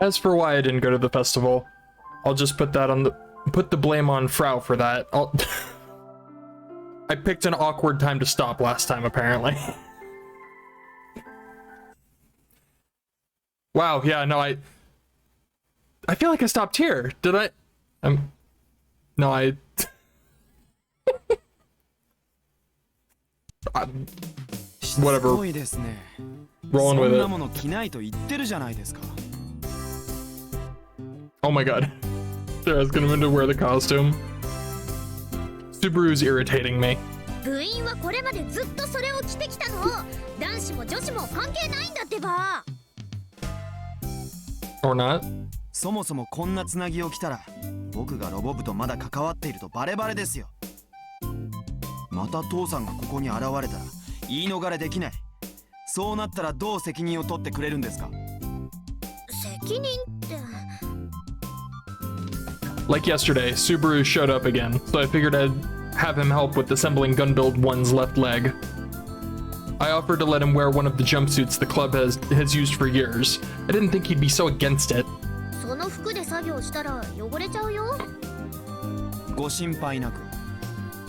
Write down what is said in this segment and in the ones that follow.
As for why I didn't go to the festival, I'll just put the blame on Frau for that. I picked an awkward time to stop last time, apparently. Wow, yeah, no, I feel like I stopped here. Did I? No, whatever. Rolling with it. Oh my god. There, I was gonna to wear the costume. Subaru's irritating me. Or not. そもそもこんなつなぎを着たら僕がロボ部とまだ関わっているとバレバレですよ。また父さんがここに現れたら言い逃れできない。そうなったらどう責任を取ってくれるんですか？責任って。Like yesterday, Subaru showed up again, so I figured I'd have him help with assembling Gunbuild 1's left leg. I offered to let him wear one of the jumpsuits the club has used for years. I didn't think he'd be so against it. その服で作業したら汚れちゃうよ。ご心配なく。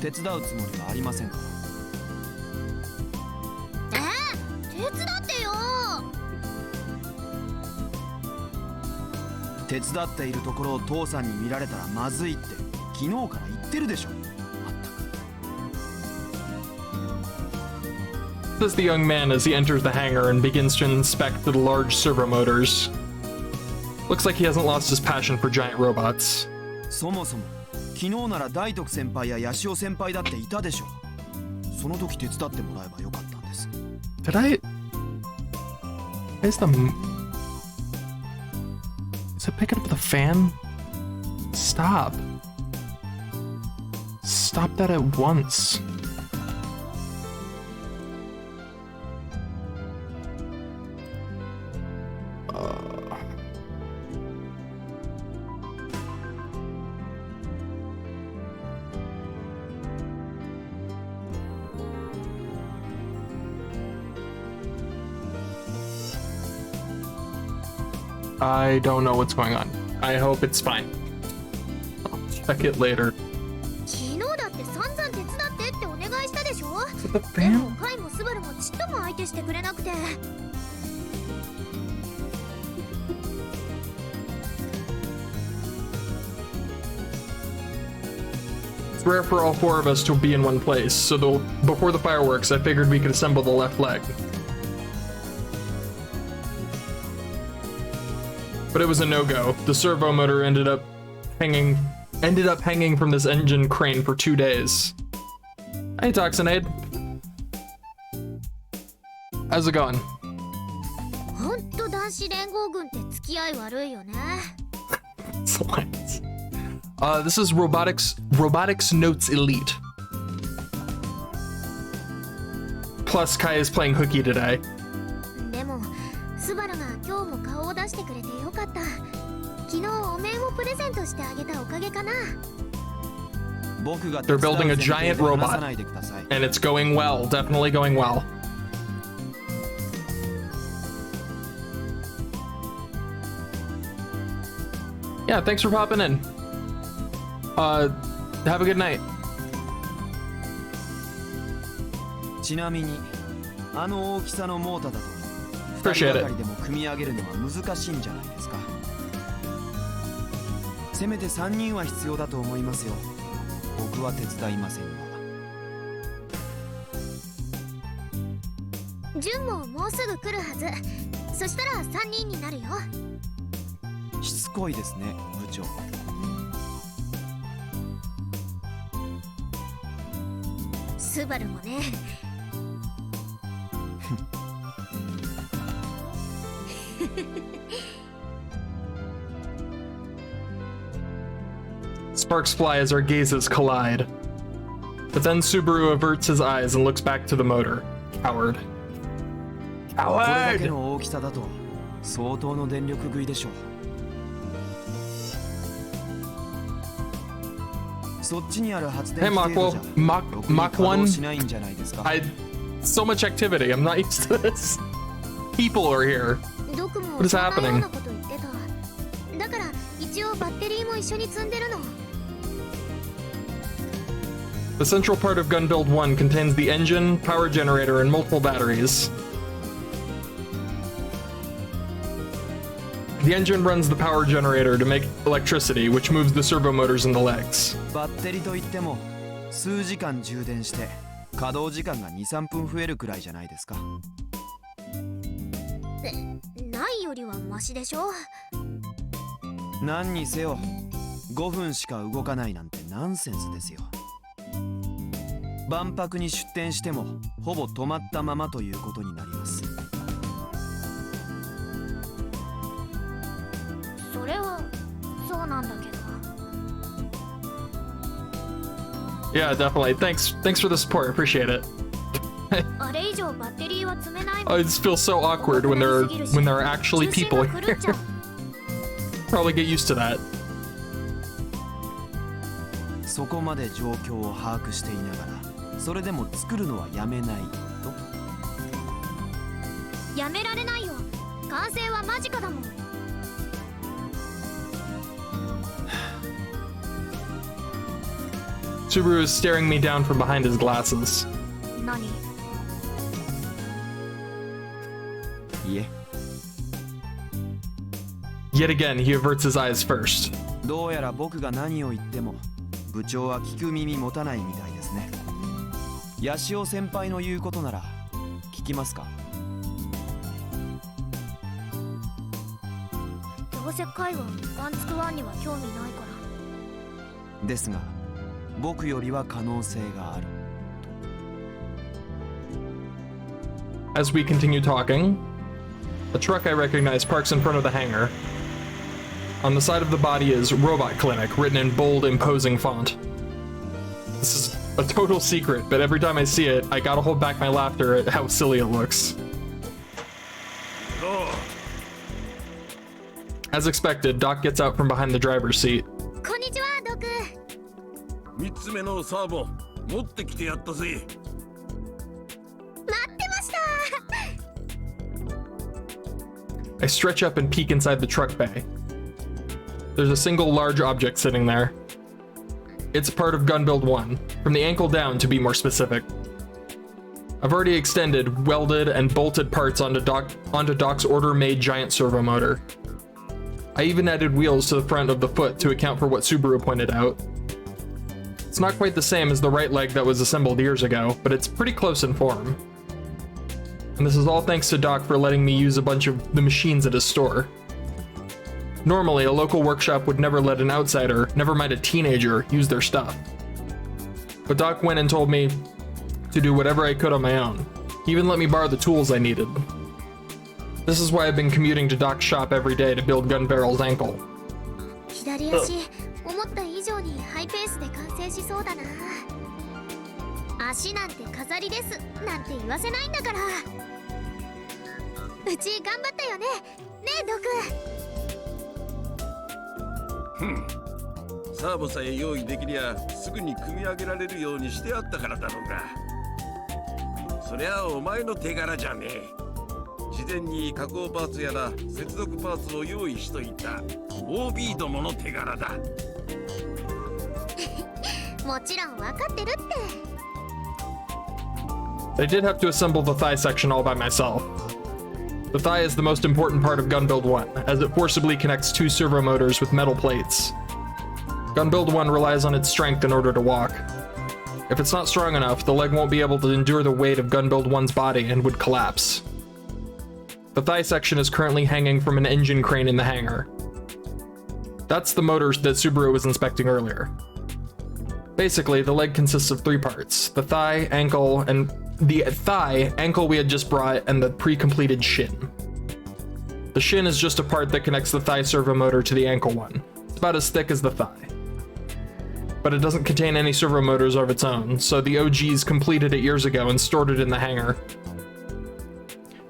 手伝うつもりはありませんから。手伝ってよ。手伝っているところを父さんに見られたらまずいって昨日から言ってるでしょ。 Says the young man as he enters the hangar and begins to inspect the large servo motors. Looks like he hasn't lost his passion for giant robots. そもそも昨日なら大徳先輩やヤシオ先輩だっていたでしょ。その時手伝ってもらえばよかったんです。 Did I? Is it picking up the fan? Stop. Stop that at once. I don't know what's going on. I hope it's fine. I'll check it later. Is it the fan? It's rare for all four of us to be in one place, so before the fireworks, I figured we could assemble the left leg. But it was a no-go. The servo motor ended up hanging from this engine crane for 2 days. Hey, Toxinade. How's it going? This is Robotics Notes Elite. Plus, Kai is playing hooky today. They're building a giant robot, and it's going well, definitely going well. Yeah, thanks for popping in. Have a good night. Appreciate it. せめて3人は必要だと思いますよ。僕は手伝いませんが。ジュンももうすぐ来るはず。そしたら3人になるよ。しつこいですね、部長。スバルもね。Sparks fly as our gazes collide. But then Subaru averts his eyes and looks back to the motor. Coward. Coward! Hey, Mach 1. So much activity. I'm not used to this. People are here. What is happening? だから一応バッテリーも一緒に積んでるの。 The central part of Gun Build 1 contains the engine, power generator, and multiple batteries. The engine runs the power generator to make electricity, which moves the servo motors in the legs. バッテリーといっても数時間充電して稼働時間が 2,3 分増えるくらいじゃないですか。ないよりはマシでしょ。何にせよ5分しか動かないなんてナンセンスですよ。万博に出店してもほぼ止まったままということになります。それはそうなんだけど。 Yeah, definitely. Thanks for the support. Appreciate it. あれ以上バッテリーは積めない。 I just feel so awkward when there are actually people here. Probably get used to that. そこまで状況を把握していながらそれでも作るのはやめないと。やめられないよ。完成は間近だもん。 Subaru is staring me down from behind his glasses. 何？ いえ、 Yet again, he averts his eyes first. どうやら僕が何を言っても部長は聞く耳持たないみたいですね。ヤシオ先輩の言うことなら聞きますか。どうせ会はワンツクワンには興味ないから。ですが僕よりは可能性がある。 As we continue talking, a truck I recognize parks in front of the hangar. On the side of the body is Robot Clinic, written in bold, imposing font. This is a total secret, but every time I see it, I gotta hold back my laughter at how silly it looks. As expected, Doc gets out from behind the driver's seat. こんにちは、ドク。 3つ目のサーボ持ってきてやったぜ。 待ってました。 I stretch up and peek inside the truck bay. There's a single large object sitting there. It's a part of Gun Build 1, from the ankle down to be more specific. I've already extended, welded, and bolted parts onto Doc's order-made giant servo motor. I even added wheels to the front of the foot to account for what Subaru pointed out. It's not quite the same as the right leg that was assembled years ago, but it's pretty close in form. And this is all thanks to Doc for letting me use a bunch of the machines at his store. Normally, a local workshop would never let an outsider, never mind a teenager, use their stuff. But Doc went and told me to do whatever I could on my own. He even let me borrow the tools I needed. This is why I've been commuting to Doc's shop every day to build Gun Barrel's ankle. 左足、思った以上にハイペースで完成しそうだな。足なんて飾りですなんて言わせないんだから。うち頑張ったよね。ねえ、ドク。 サーボさえ用意できりゃすぐに組み上げられるようにしてあったからだろうが。そりゃお前の手柄じゃねえ。事前に加工パーツやら接続パーツを用意しといた OB どもの手柄だ。もちろん分かってるって。 I did have to assemble the thigh section all by myself. The thigh is the most important part of Gun Build 1, as it forcibly connects two servo motors with metal plates. Gun Build 1 relies on its strength in order to walk. If it's not strong enough, the leg won't be able to endure the weight of Gun Build 1's body and would collapse. The thigh section is currently hanging from an engine crane in the hangar. That's the motors that Subaru was inspecting earlier. Basically, the leg consists of three parts: the thigh, ankle, and the thigh, ankle we had just brought, and the pre-completed shin. The shin is just a part that connects the thigh servo motor to the ankle one. It's about as thick as the thigh. But it doesn't contain any servo motors of its own, so the OGs completed it years ago and stored it in the hangar.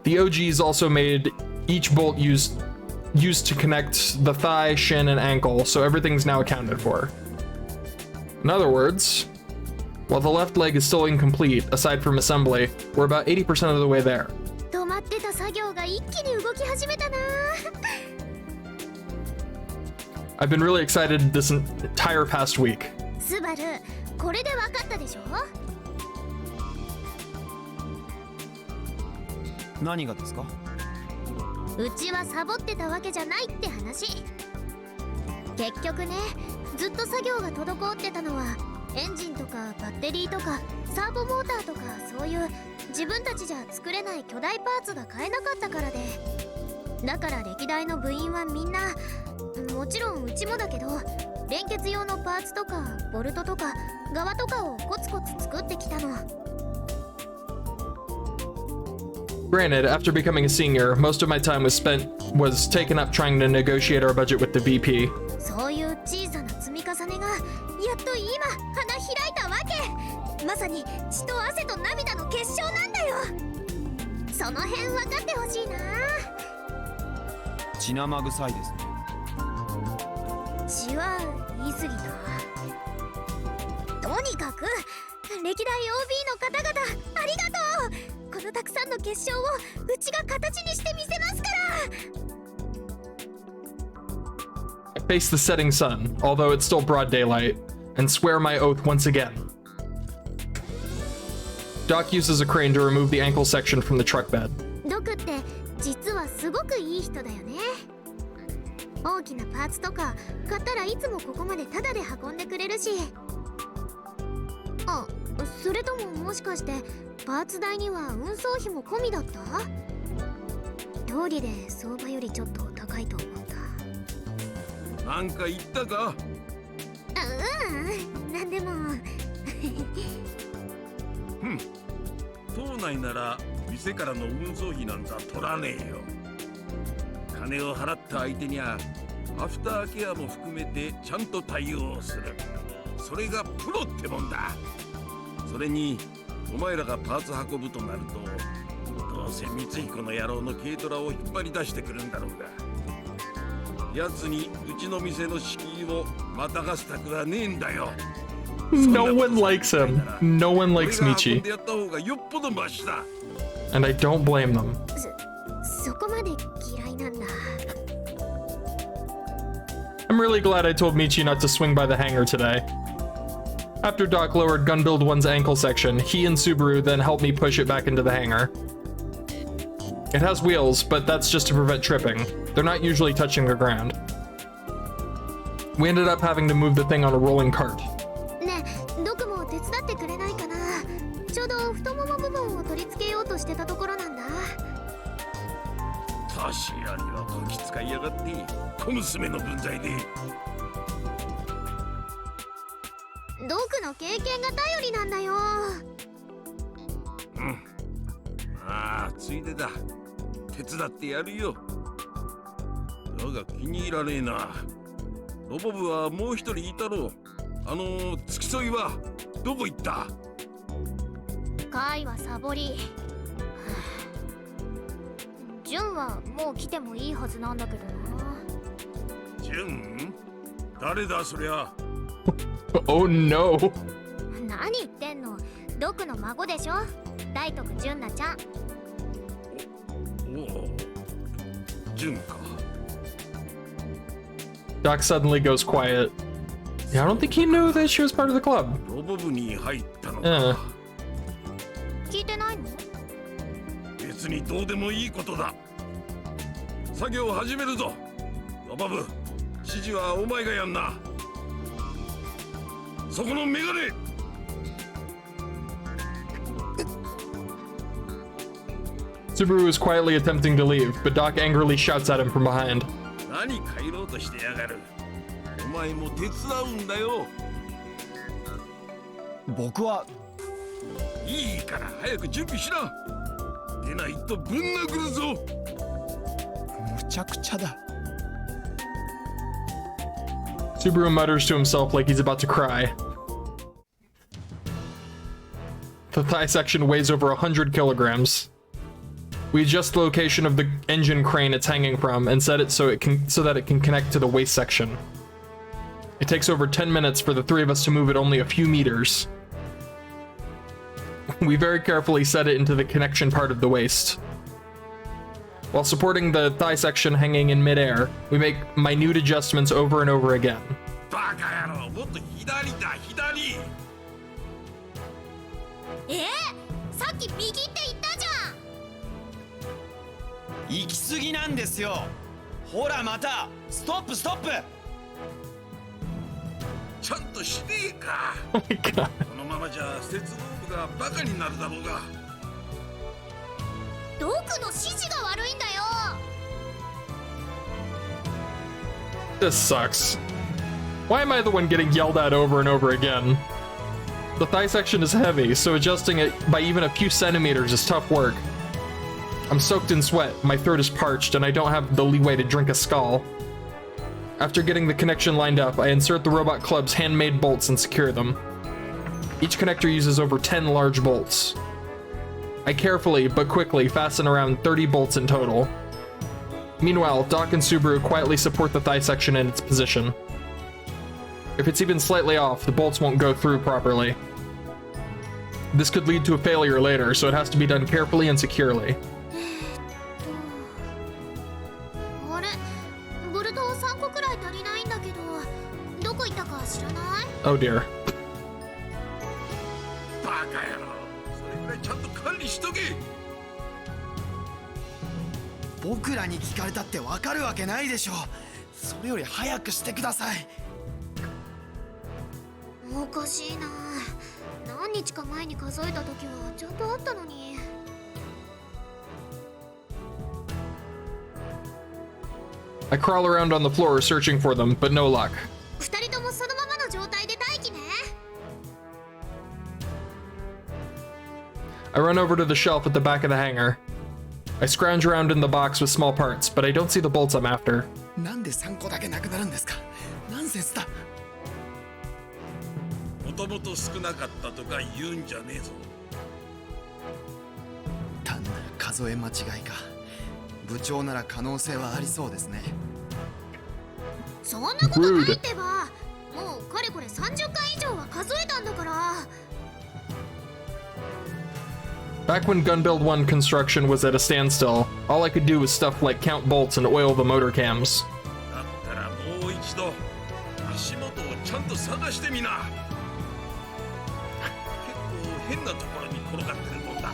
The OGs also made each bolt used to connect the thigh, shin, and ankle, so everything's now accounted for. In other words, while the left leg is still incomplete, aside from assembly, we're about 80% of the way there. 止まってた作業が一気に動き始めたな。I've been really excited this entire past week. スバル、これで分かったでしょ？何がですか？うちはサボってたわけじゃないって話。結局ね、ずっと作業が滞ってたのはエンジンとかバッテリーとかサーボモーターとか、そういう自分たちじゃ作れない巨大パーツが買えなかったからで。だから歴代の部員はみんな、もちろんうちもだけど、連結用のパーツとかボルトとか側とかをコツコツ作ってきたの。Granted, after becoming a senior, most of my time was taken up trying to negotiate our budget with the VP. そういう小さな積み重ねがやっと今花開いたわけ。まさに血と汗と涙の結晶なんだよ。その辺分かってほしいな。血生臭いですね。血は言い過ぎた。とにかく歴代 OB の方々ありがとう。このたくさんの結晶をうちが形にしてみせますから。I face the setting sun, although it's still broad daylight, and swear my oath once again. Doc uses a crane to remove the ankle section from the truck bed. ドクって実はすごくいい人だよね。大きなパーツとか買ったらいつもここまでタダで運んでくれるし。あ、それとももしかしてパーツ代には運送費も込みだった？通りで相場よりちょっと高いと思った。なんか言ったか？なんでも島内なら店からの運送費なんざ取らねえよ。金を払った相手にはアフターケアも含めてちゃんと対応する。それがプロってもんだ。それにお前らがパーツ運ぶとなると、どうせ光彦の野郎の軽トラを引っ張り出してくるんだろうが、奴にうちの店の敷居をまたがせたくはねえんだよ。No one likes him. No one likes 俺が運ん Michi. でやった方がよっぽどマシだ。 And I don't blame them. そこまで嫌いなんだ。I'm really glad I told Michi not to swing by the hangar today. After Doc lowered Gun Build 1's ankle section, he and Subaru then helped me push it back into the hangar. It has wheels, but that's just to prevent tripping. They're not usually touching the ground. We ended up having to move the thing on a rolling cart. ねえ、ドクも手伝ってくれないかな。ちょうど太もも部分を取り付けようとしてたところなんだ。確かにはこき使いやがって、小娘の分際で。ドクの経験が頼りなんだよ。ああ、ついでだ。手伝ってやるよ。だが気に入らねえな。ロボ部はもう一人いたろう。付き添いはどこ行った？カイはサボり。ジュンはもう来てもいいはずなんだけどな。ジュン？誰だそりゃ。Oh no. 何言ってんの。ドクの孫でしょ。大徳ジュンナちゃん。おお、ジュンか。Doc suddenly goes quiet. Yeah, I don't think he knew that she was part of the club. ロボ部に入ったのか。聞いてないの？別にどうでもいいことだ。作業を始めるぞ。ロボ部、指示はお前がやんな。そこのメガネ。Subaru is quietly attempting to leave, but Doc angrily shouts at him from behind. 何帰ろうとしてやがる。お前も手伝うんだよ。僕はいいから早く準備しな。出ないとぶん殴るぞ。むちゃくちゃだ。Subaru mutters to himself like he's about to cry. The thigh section weighs over 100 kilograms. We adjust the location of the engine crane it's hanging from and set it so that it can connect to the waist section. It takes over 10 minutes for the three of us to move it only a few meters. We very carefully set it into the connection part of the waist. While supporting the thigh section hanging in midair, we make minute adjustments over and over again. バカ野郎、もっと左だ、左。さっき右って言ったじゃん。行き過ぎなんですよ。ほらまたストップストップ。ちゃんとしねえか。Oh my god. このままじゃ接合部がバカになるだろうが。ドクの指示が悪いんだよ。This sucks. Why am I the one getting yelled at over and over again? The thigh section is heavy, so adjusting it by even a few centimeters is tough work. I'm soaked in sweat, my throat is parched, and I don't have the leeway to drink a skull. After getting the connection lined up, I insert the robot club's handmade bolts and secure them. Each connector uses over 10 large bolts. I carefully, but quickly, fasten around 30 bolts in total. Meanwhile, Doc and Subaru quietly support the thigh section in its position. If it's even slightly off, the bolts won't go through properly. This could lead to a failure later, so it has to be done carefully and securely. あれ、ボルト3個くらい足りないんだけど、どこ行ったか知らない？ Oh dear. バカ野郎、それくらいちゃんと管理しとけ。僕らに聞かれたってわかるわけないでしょ。それより早くしてください。おかしいな。何日か前に数えた時はちゃんとあったのに。I crawl around on the floor searching for them, but no luck. 二人ともそのままの状態で待機ね。I run over to the shelf at the back of the hangar. I scrounge around in the box with small parts, but I don't see the bolts I'm after. なんで3個だけなくなるんですか。ナンセンスだ。もともと少なかったとか言うんじゃねえぞ。単なる数え間違いか。部長なら可能性はありそうですね。そんなことないってば。もうかれこれ30回以上は数えたんだから。Back when Gun Build 1 construction was at a standstill, all I could do was stuff like count bolts and oil the motor cams. だったらもう一度足元をちゃんと探してみな。結構変なところに転がってるもんだ。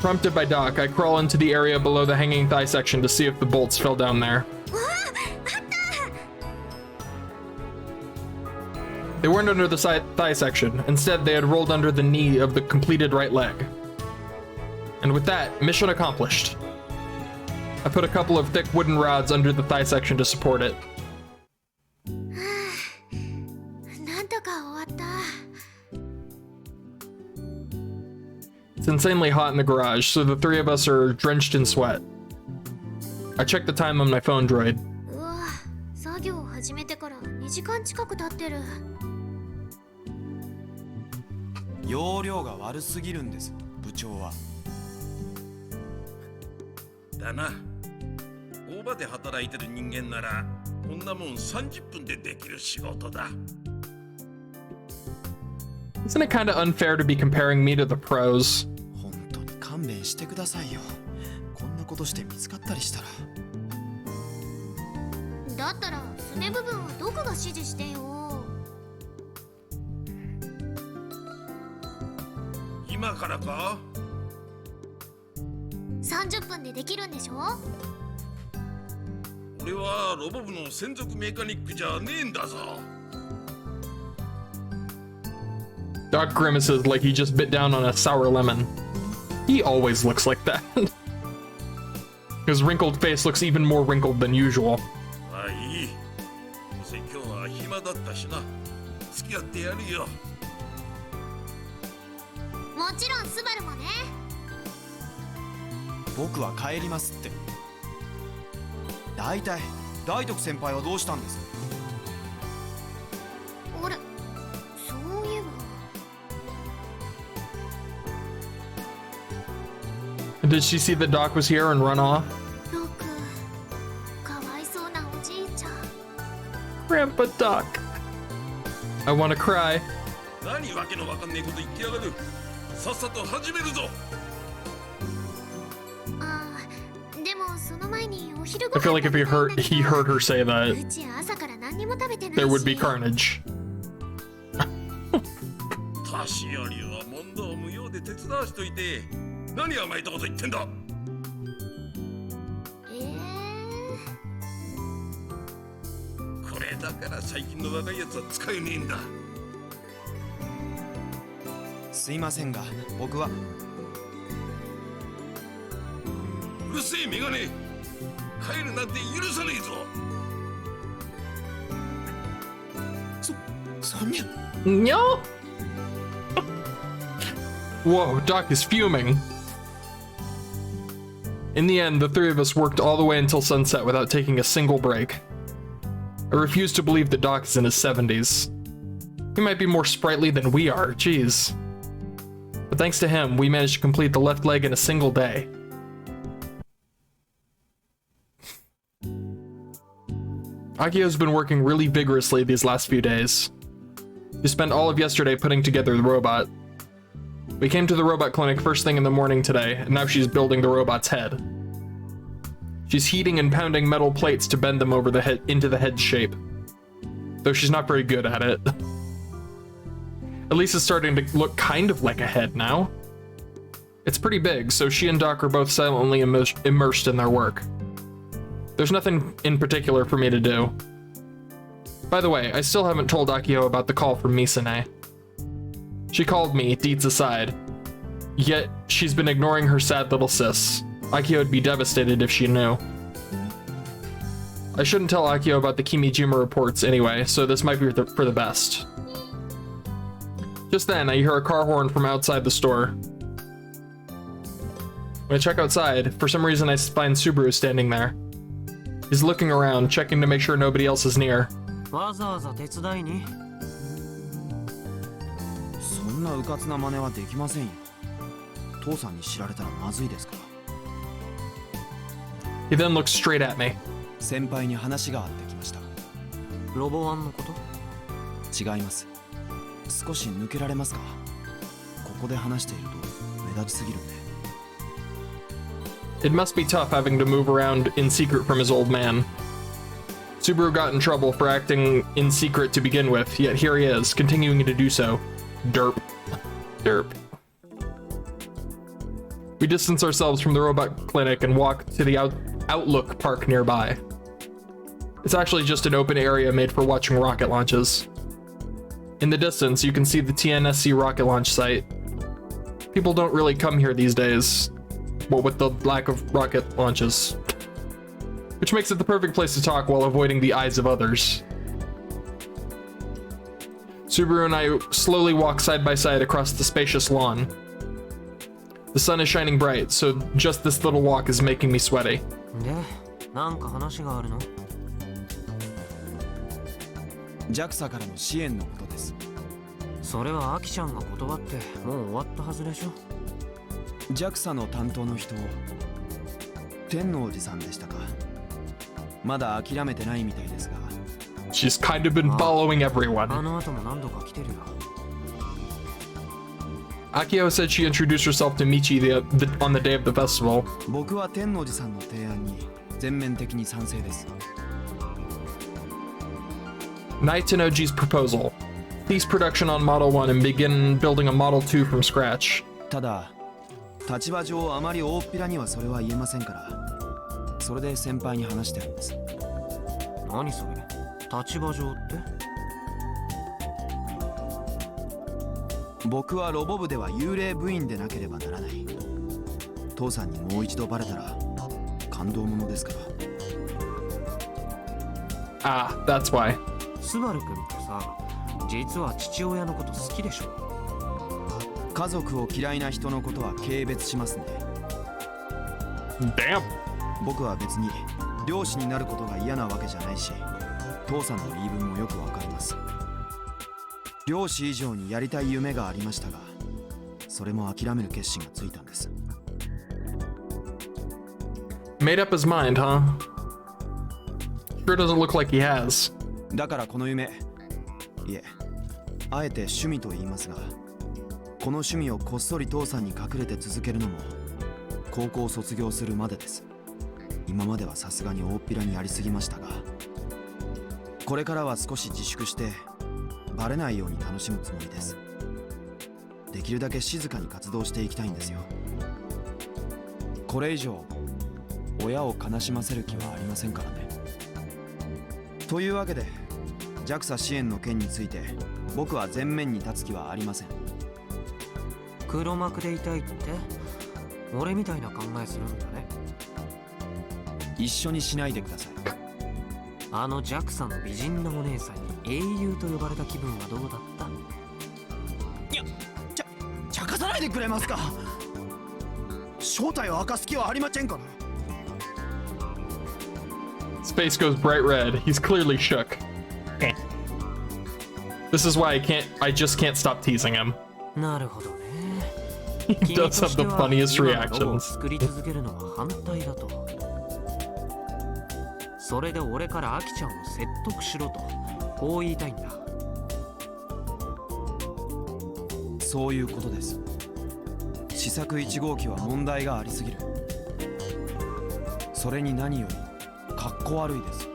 Prompted by Doc, I crawl into the area below the hanging thigh section to see if the bolts fell down there. They weren't under the thigh section. Instead, they had rolled under the knee of the completed right leg. And with that, mission accomplished. I put a couple of thick wooden rods under the thigh section to support it. なんとか終わった。It's insanely hot in the garage, so the three of us are drenched in sweat. I check the time on my phone droid. うわ、作業を始めてから2時間近く経ってる。容量が悪すぎるんです、部長は。だな。大場で働いてる人間ならこんなもん30分でできる仕事だ。Isn't it kind of unfair to be comparing me to the pros? 本当に勘弁してくださいよ。こんなことして見つかったりしたら。だったらすね部分はどこが指示してよ。今からか？30分でできるんでしょ？俺はロボ部の専属メカニックじゃねえんだぞ。Doc grimaces like he just bit down on a sour lemon. He always looks like that. His wrinkled face looks even more wrinkled than usual. まあいい。どうせ今日は暇だったしな。付き合ってやるよ。もちろんスバルもね。僕は帰りますって。大体大徳先輩はどうしたんです？あれ、そういえば。 Did she see that Doc was here and run off? ドク、かわいそうなおじいちゃん。Grandpa Doc. I want to cry. 何わけのわかんねえこと言ってやがる。さっさと始めるぞ。I feel like if he heard her say that, うち朝から何にも食べてないし there would be carnage. 年寄りは問答無用で手伝わしといて何甘いとこと言ってんだ。これだから最近の若いやつは使えねえんだ。すいませんが僕は。うるせえメガネ、帰るなんて許さねえぞ。そんにゃ。 No. Whoa, Doc is fuming. In the end, the three of us worked all the way until sunset without taking a single break. I refuse to believe that Doc is in his 70s. He might be more sprightly than we are, jeez. But thanks to him, we managed to complete the left leg in a single day. Akio's been working really vigorously these last few days. She spent all of yesterday putting together the robot. We came to the robot clinic first thing in the morning today, and now she's building the robot's head. She's heating and pounding metal plates to bend them over the head into the head shape, though she's not very good at it. At least it's starting to look kind of like a head now. It's pretty big, so she and Doc are both silently immersed in their work. There's nothing in particular for me to do. By the way, I still haven't told Akio about the call from Misane. She called me, deets aside. Yet, she's been ignoring her sad little sis. Akio would be devastated if she knew. I shouldn't tell Akio about the Kimijima reports anyway, so this might be for the best. Just then, I hear a car horn from outside the store. When I check outside, for some reason I find Subaru standing there. He's looking around, checking to make sure nobody else is near. わざわざ手伝いに。そんなうかつな真似はできませんよ。父さんに知られたらまずいですから。He then looks straight at me. 先輩に話があってきました。ロボワンのこと？違います。少し抜けられますか？ここで話していると目立ちすぎるんで。It must be tough having to move around in secret from his old man. Subaru got in trouble for acting in secret to begin with, yet here he is, continuing to do so. Derp. Derp. We distance ourselves from the robot clinic and walk to the Outlook Park nearby. It's actually just an open area made for watching rocket launches. In the distance, you can see the TNSC rocket launch site. People don't really come here these days. Well, with the lack of rocket launches. Which makes it the perfect place to talk while avoiding the eyes of others. Subaru and I slowly walk side by side across the spacious lawn. The sun is shining bright, so just this little walk is making me sweaty. で、なんか話があるの？ JAXA からの支援のことです。それはアキちゃんが断ってもう終わったはずでしょ。JAXA の担当の人、天王寺さんでしたか。まだ諦めてないみたいですが。She's kind of been following everyone. あの後も何度か来てるよ。Akio said she introduced herself to Michi on the day of the festival. 僕は天王寺さんの提案に全面的に賛成です。Naitonoji's proposal. Cease production on Model 1 and begin building a Model 2 from scratch. ただ、立場上あまり大っぴらにはそれは言えませんから、それで先輩に話してるんです。何それ？立場上って？僕はロボ部では幽霊部員でなければならない。父さんにもう一度バレたら感動ものですから。Ah, that's why. スバル君ってさ、実は父親のこと好きでしょ？家族を嫌いな人のことは軽蔑しますね。Damn. 僕は別に漁師になることが嫌なわけじゃないし、父さんの言い分もよくわかります。漁師以上にやりたい夢がありましたが、それも諦める決心がついたんです。Made up his mind, huh? Sure doesn't look like he has. だからこの夢、いえ、あえて趣味と言いますが、この趣味をこっそり父さんに隠れて続けるのも高校卒業するまでです。今まではさすがに大っぴらにやりすぎましたが、これからは少し自粛してバレないように楽しむつもりです。できるだけ静かに活動していきたいんですよ。これ以上親を悲しませる気はありませんからね。というわけで JAXA 支援の件について僕は前面に立つ気はありません。黒幕でいたいって、俺みたいな考えするんだね。一緒にしないでください。あの JAXA の美人のお姉さんに英雄と呼ばれた気分はどうだった？いや、茶化さないでくれますか。正体を明かす気はありませんから。His face goes bright red. He's clearly shook. This is why I just can't stop teasing him. なるほどね。He does have the funniest 君としては今のロボを reactions. 作り続けるのは反対だと。それで俺からアキちゃんを説得しろと、こう言いたいんだ。そういうことです。試作1号機は問題がありすぎる。それに何よりかっこ悪いです。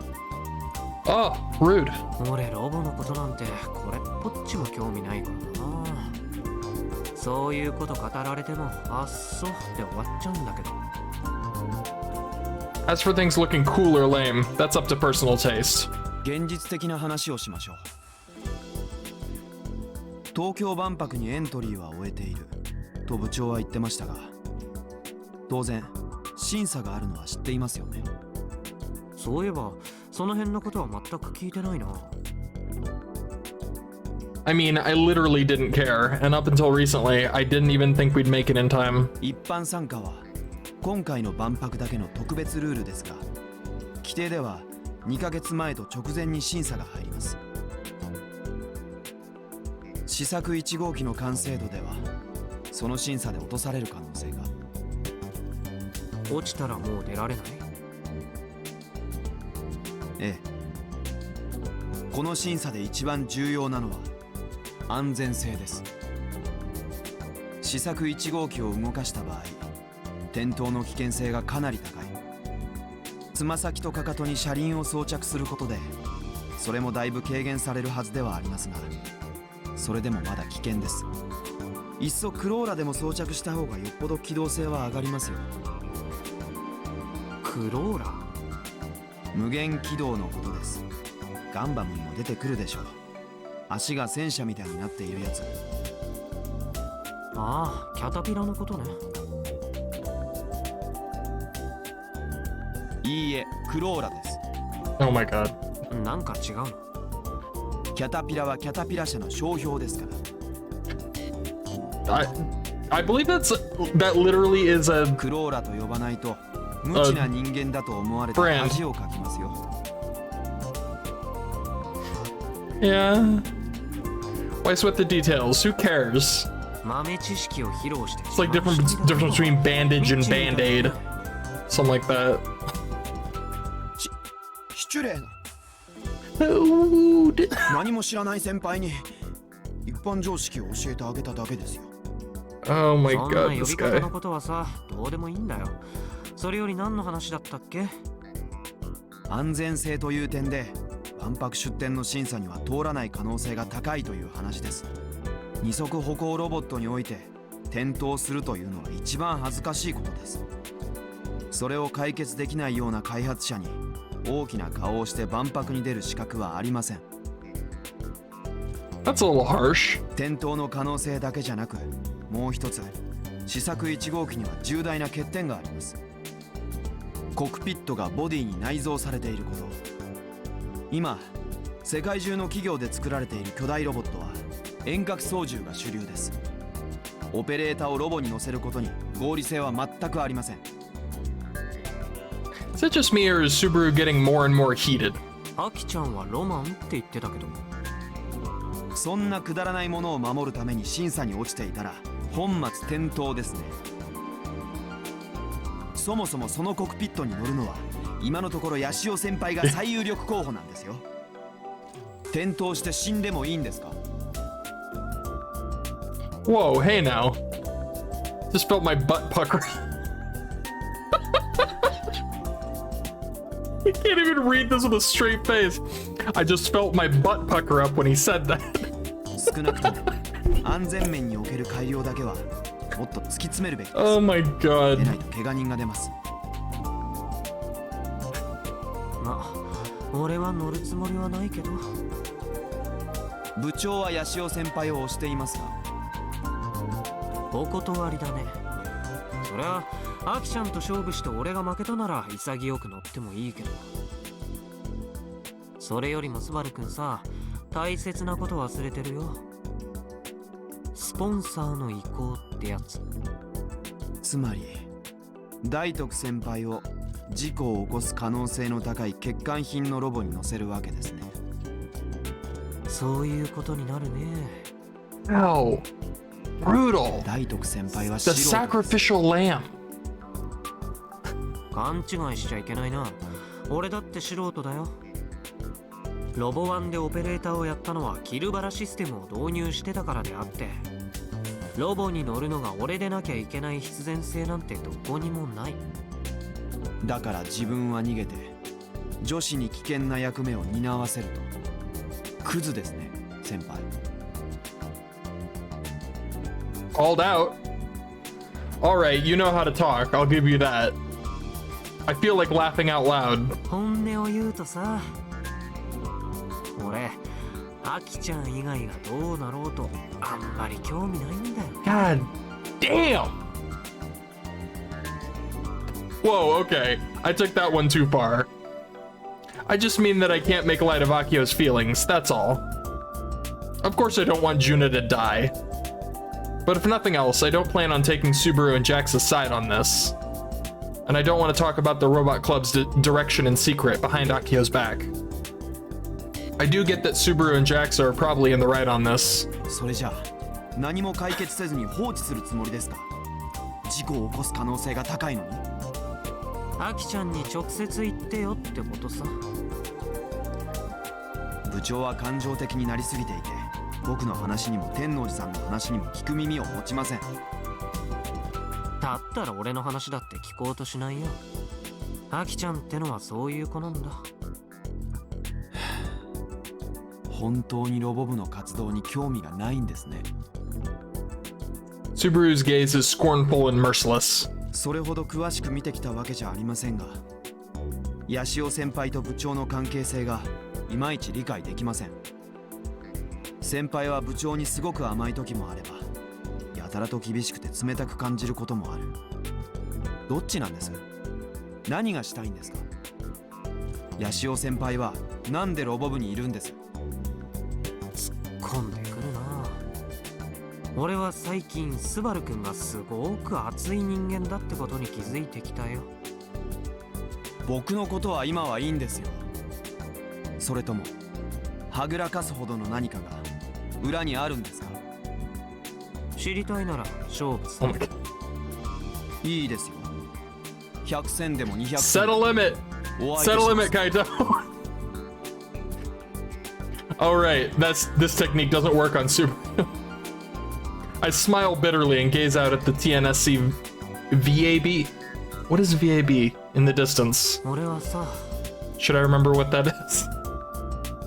Oh, rude. 俺ロボのことなんてこれっぽっちも興味ないからな。そういうこと語られてもあっそって終わっちゃうんだけど。As for things looking cool or lame, that's up to personal taste. 現実的な話をしましょう。東京万博にエントリーは終えていると部長は言ってましたが、当然審査があるのは知っていますよね。そういえばその辺のことは全く聞いてないな。I mean, I literally didn't care, and up until recently, I didn't even think we'd make it in time. 一般参加は今回の万博だけの特別ルールですが、規定では2ヶ月前と直前に審査が入ります。試作1号機の完成度ではその審査で落とされる可能性が。落ちたらもう出られない？ええ。この審査で一番重要なのは安全性です。試作1号機を動かした場合、転倒の危険性がかなり高い。つま先とかかとに車輪を装着することでそれもだいぶ軽減されるはずではありますが、それでもまだ危険です。いっそクローラでも装着した方がよっぽど機動性は上がりますよ。クローラ？無限軌道のことです。ガンバムにも出てくるでしょう。足が戦車みたいになっているやつ。ああ、キャタピラのことね。いいえ、クローラです。 Oh my god. なんか違うの？キャタピラはキャタピラ社の商標ですから。I believe that literally is a クローラと呼ばないと無知な人間だと思われて恥をかきますよ。yeah. Why sweat the details? Who cares? 豆知識を披露して。 It's like difference between bandage and band-aid. Something like that. 失礼な。 Dude. 何も知らない先輩に一般常識を教えてあげただけですよ。 Oh my そんな god, 呼 this び方 guy. のことはさ、どうでもいいんだよ。それより何の話だったっけ？安全性という点で万博出展の審査には通らない可能性が高いという話です。二足歩行ロボットにおいて転倒するというのは一番恥ずかしいことです。それを解決できないような開発者に大きな顔をして万博に出る資格はありません。 That's a little harsh. 転倒の可能性だけじゃなく、もう一つ試作1号機には重大な欠点があります。コックピットがボディに内蔵されていること。今世界中の企業で作られている巨大ロボットは遠隔操縦が主流です。オペレーターをロボに乗せることに合理性は全くありません。 Is it just me or is Subaru getting more and more heated? アキちゃんはロマンって言ってたけど。そんなくだらないものを守るために審査に落ちていたら本末転倒ですね。そもそもそのコックピットに乗るのは今のところヤシオ先輩が最有力候補なんですよ。転倒して死んでもいいんですか？ Whoa, hey now. Just felt my butt pucker. I can't even read this with a straight face. I just felt my butt pucker up when he said that. 少なくとも安全面における改良だけはもっと突き詰めるべきです。 Oh my で god. ないと怪我人が出ます。まあ俺は乗るつもりはないけど。部長はヤシオ先輩を推していますが、お断りだね。そりゃアキちゃんと勝負して俺が負けたなら潔く乗ってもいいけど、それよりもスバルくんさ、大切なこと忘れてるよ。スポンサーの意向ってやつ。つまり大徳先輩を事故を起こす可能性の高い欠陥品のロボに乗せるわけですね。そういうことになるね。 Ow. Brutal. 大徳先輩は The 素人です。 sacrificial lamb. 勘違いしちゃいけないな。俺だって素人だよ。ロボワンでオペレーターをやったのはキルバラシステムを導入してたからであって、ロボに乗るのが俺でなきゃいけない必然性なんてどこにもない。だから自分は逃げて女子に危険な役目を担わせると。クズですね、先輩。 Called out. Alright, you know how to talk. I'll give you that. I feel like laughing out loud. 本音を言うとさ、俺アキちゃん以外がどうなろうとあんまり興味ないんだよ。 God damn! Whoa, okay. I took that one too far. I just mean that I can't make light of Akio's feelings, that's all. Of course I don't want Juna to die. But if nothing else, I don't plan on taking Subaru and Jax's side on this. And I don't want to talk about the Robot Club's direction in secret behind Akio's back. I do get that Subaru and Jax are probably in the right on this. それじゃあ何も解決せずに放置するつもりですか？事故を起こす可能性が高いのに。アキちゃんに直接言ってよってことさ。部長は感情的になりすぎていて、僕の話にも天王寺さんの話にも聞く耳を持ちません。だったら俺の話だって聞こうとしないよ。アキちゃんってのはそういう子なんだ。本当にロボ部の活動に興味がないんですね。 Subaru's gaze is scornful and merciless. それほど詳しく見てきたわけじゃありませんが、ヤシオ先輩と部長の関係性がいまいち理解できません。先輩は部長にすごく甘い時もあれば、やたらと厳しくて冷たく感じることもある。どっちなんです？何がしたいんですか？ヤシオ先輩はなんでロボ部にいるんです？突っ込んでくるな。俺は最近スバルくんがすごく熱い人間だってことに気づいてきたよ。僕のことは今はいいんですよ。それともはぐらかすほどの何かが裏にあるんですか？知りたいなら勝負さ。いいですよ。100戦でも200 Set a 戦 limit! お相手 Set a しま limit, す。 Kaito! Alright, this technique doesn't work on Subaru. I smile bitterly and gaze out at the TNSC VAB. What is VAB in the distance? 俺はさ、 Should I remember what that is?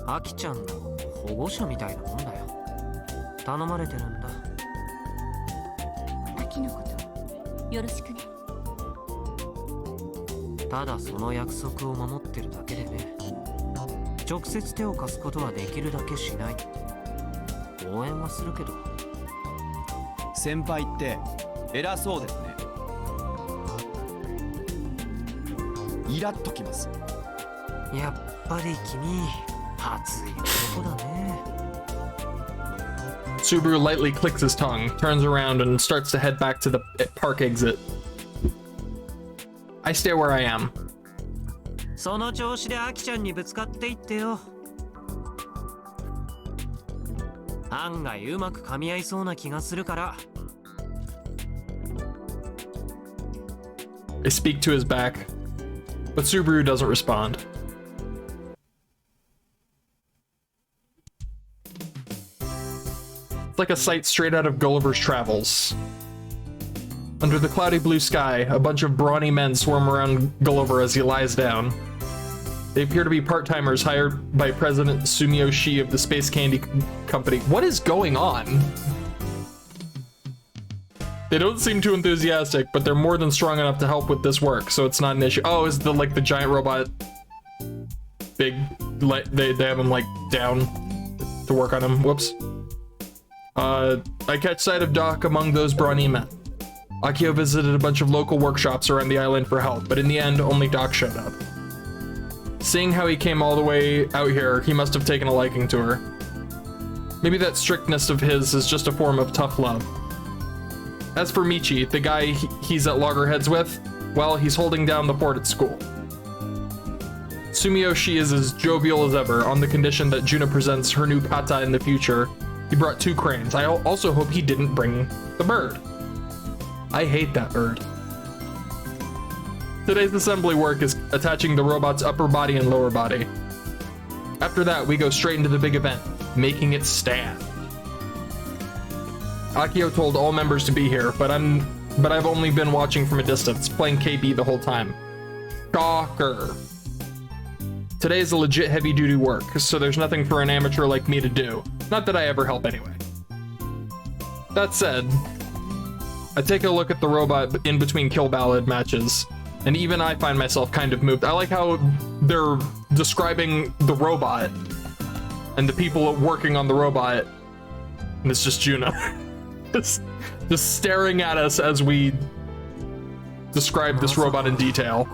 アキちゃんの保護者みたいなもんだよ。頼まれてるんだ。秋のことよろしくね。ただその約束を守ってるだけでね。直接手を貸すことはできるだけしない。応援はするけど。先輩って偉そうですね。イラッときます。やっぱり君、熱い男だね。 Subaru lightly clicks his tongue, turns around, and starts to head back to the park exit. I stay where I am. その調子でアキちゃんにぶつかっていってよ。案外うまく噛み合いそうな気がするから。I speak to his back, but Subaru doesn't respond. It's like a sight straight out of Gulliver's Travels. Under the cloudy blue sky, a bunch of brawny men swarm around Gulliver as he lies down. They appear to be part-timers hired by President Sumiyoshi of the Space Candy Company. What is going on? They don't seem too enthusiastic, but they're more than strong enough to help with this work, so it's not an issue. Oh, is the giant robot big? They have him like down to work on him. Whoops. I catch sight of Doc among those brawny men. Akio visited a bunch of local workshops around the island for help, but in the end, only Doc showed up. Seeing how he came all the way out here, he must have taken a liking to her. Maybe that strictness of his is just a form of tough love. As for Michi, the guy he's at loggerheads with, well, he's holding down the fort at school. Sumiyoshi is as jovial as ever, on the condition that Juna presents her new kata in the future. He brought 2 cranes. I also hope he didn't bring the bird. I hate that bird. Today's assembly work is attaching the robot's upper body and lower body. After that, we go straight into the big event, making it stand. Akio told all members to be here, but I've only been watching from a distance, playing KB the whole time. Shocker. Today is a legit heavy-duty work, so there's nothing for an amateur like me to do. Not that I ever help anyway. That said, I take a look at the robot in between kill ballad matches, and even I find myself kind of moved. I like how they're describing the robot and the people working on the robot, and it's just Juna. just staring at us as we describe this robot in detail.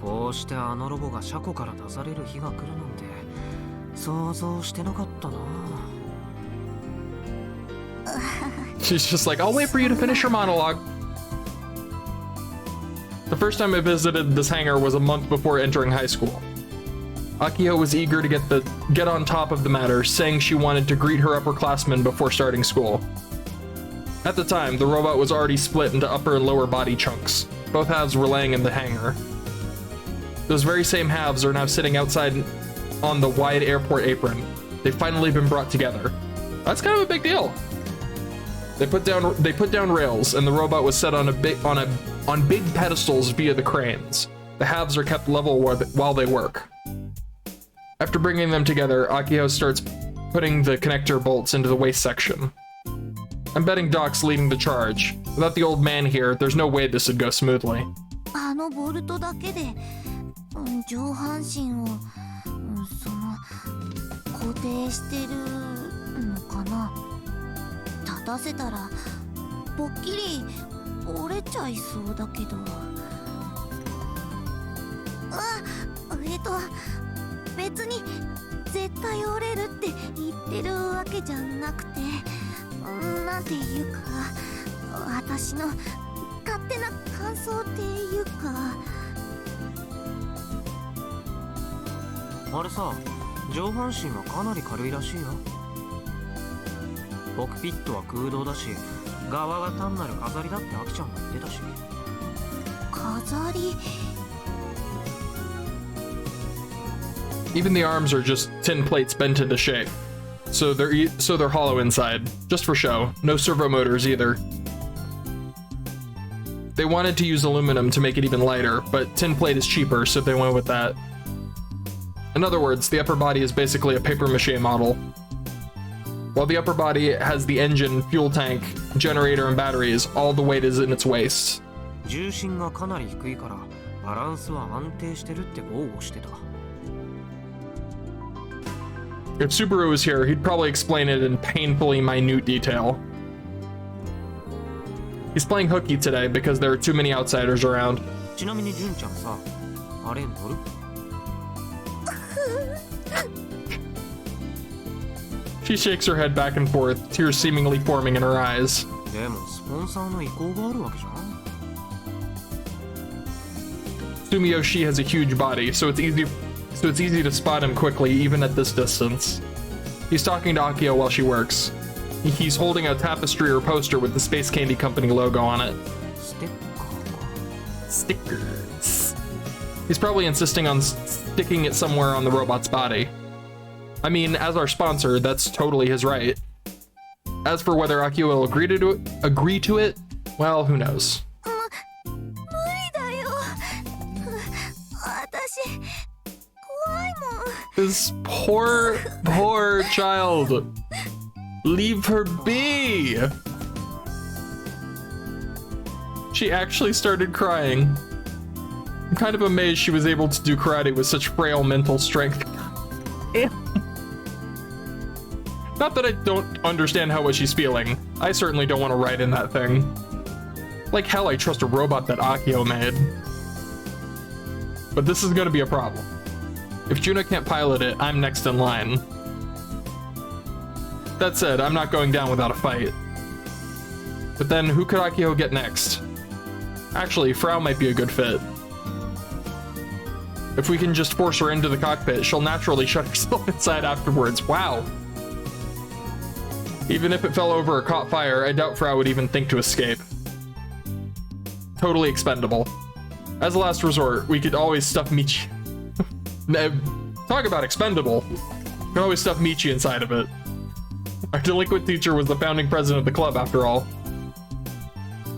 She's just like, I'll wait for you to finish your monologue. The first time I visited this hangar was a month before entering high school. Akio was eager to get on top of the matter, saying she wanted to greet her upperclassmen before starting school. At the time, the robot was already split into upper and lower body chunks. Both halves were laying in the hangar. Those very same halves are now sitting outside on the wide airport apron. They've finally been brought together. That's kind of a big deal. They put down rails, and the robot was set on big pedestals via the cranes. The halves are kept level while they work. After bringing them together, Akio starts putting the connector bolts into the waist section. I'm betting Doc's leading the charge. Without the old man here, there's no way this would go smoothly. あのボルトだけで、上半身を、固定してるのかな。立たせたらぽっきり折れちゃいそうだけど。別に絶対折れるって言ってるわけじゃなくて、なんていうか、私の勝手な感想っていうか。あれさ、上半身はかなり軽いらしいよ。コックピットは空洞だし、側が単なる飾りだってアキちゃんも言ってたし。飾り。Even the arms are just tin plates bent into shape. So they're hollow inside, just for show. No servo motors either. They wanted to use aluminum to make it even lighter, but tin plate is cheaper, so they went with that. In other words, the upper body is basically a papier-mâché model. While the upper body has the engine, fuel tank, generator, and batteries, all the weight is in its waist. 重心がかなり低いからバランスは安定してるって豪語してた。If Subaru was here, he'd probably explain it in painfully minute detail. He's playing hooky today because there are too many outsiders around. ちなみに純ちゃんさ、あれ乗る？ She shakes her head back and forth, tears seemingly forming in her eyes. でもスポンサーの意向があるわけじゃん。Sumiyoshi has a huge body, so it's easy to spot him quickly even at this distance. He's talking to Akio while she works. He's holding a tapestry or poster with the Space Candy Company logo on it. Stickers. He's probably insisting on sticking it somewhere on the robot's body. I mean, as our sponsor, that's totally his right. As for whether Akio will agree to it, well, who knows? 無理だよ。私怖いもん。This poor, poor child. Leave her be. She actually started crying. I'm kind of amazed she was able to do karate with such frail mental strength. Not that I don't understand how what she's feeling. I certainly don't want to ride in that thing. Like hell, I trust a robot that Akio made. But this is gonna be a problem. If Juna can't pilot it, I'm next in line. That said, I'm not going down without a fight. But then who could Akio get next? Actually, Frau might be a good fit. If we can just force her into the cockpit, she'll naturally shut herself inside afterwards. Wow. Even if it fell over or caught fire, I doubt Frau would even think to escape. Totally expendable. As a last resort, we could always stuff Michi. Talk about expendable. We can always stuff Michi inside of it. Our delinquent teacher was the founding president of the club, after all.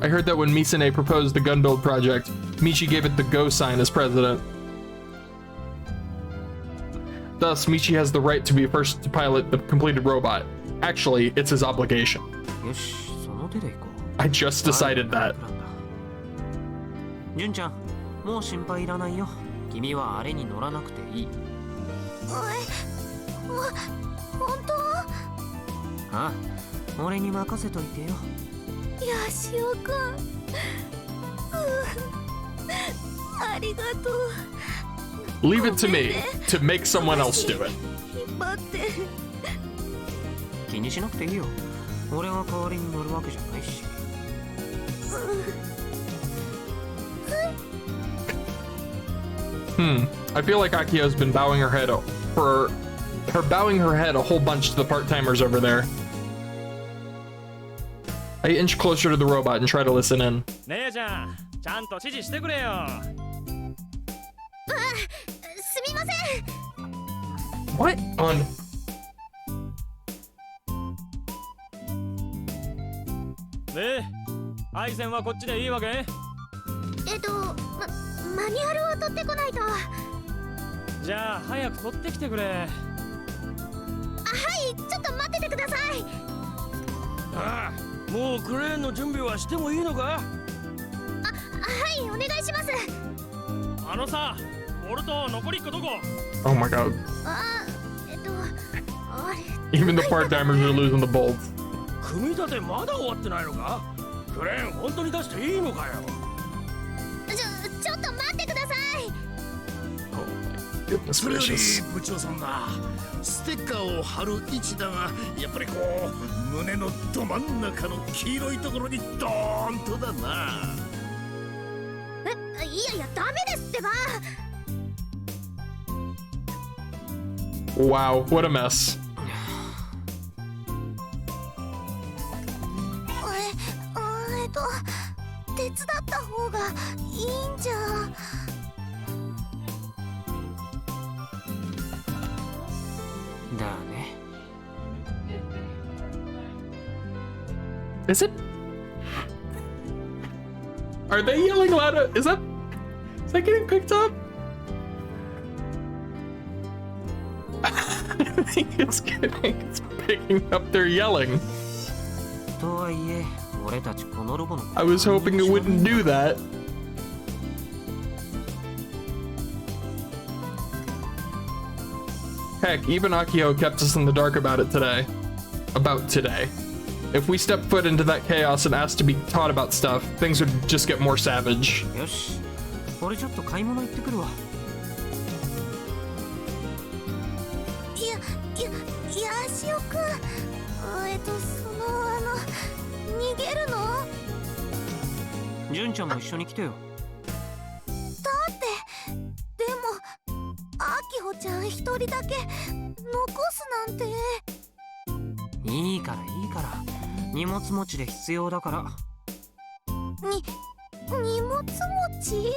I heard that when Misane proposed the gun build project, Michi gave it the go sign as president. Thus, Michi has the right to be first to pilot the completed robot. Actually, it's his obligation. I just decided that. 純ちゃん、もう心配いらないよ。君はあれに乗らなくていい。本当？ああ、俺に任せといてよ。ヤシオくん。ありがとう。Leave it to me to make someone else do it. 引っ張って。気にしなくていいよ。俺が代わりに乗るわけじゃないし。I feel like Akio's been bowing her head for her bowing her head a whole bunch to the part-timers over there. I inch closer to the robot and try to listen in. 姉ちゃん、ちゃんと指示してくれよ。すみません。 What on? で、配線はこっちでいいわけ？マニュアルを取ってこないと。じゃあ早く取ってきてくれ。はい、ちょっと待っててください。ああ、もうクレーンの準備はしてもいいのか？はい、お願いします。あのさ、ボルト残りっこどこ？ Oh my god. あれ。 Even the part-timers are losing the bolts. 組み立てまだ終わってないのか？クレーン本当に出していいのかよ？ちょっと待ってください。それより部長さんだ。ステッカーを貼る位置だが、やっぱりこう胸のど真ん中の黄色いところにドーンとだな。いやダメですってば。Wow, what a mess. 手伝った方がいいんじゃ。だね。Is it? Are they yelling loud? Is that getting picked up? I think it's picking up their yelling. とはいえ、俺たちこのロボの。I was hoping it wouldn't do that. Heck, even Akio kept us in the dark about it today. About today. If we step foot into that chaos and ask to be taught about stuff, things would just get more savage. よし、俺ちょっと買い物行ってくるわ。ヤシオくん。逃げるの？純ちゃんも一緒に来てよ。だってでもアキホちゃん一人だけ残すなんて。いいからいいから。荷物持ちで必要だから。荷物持ち？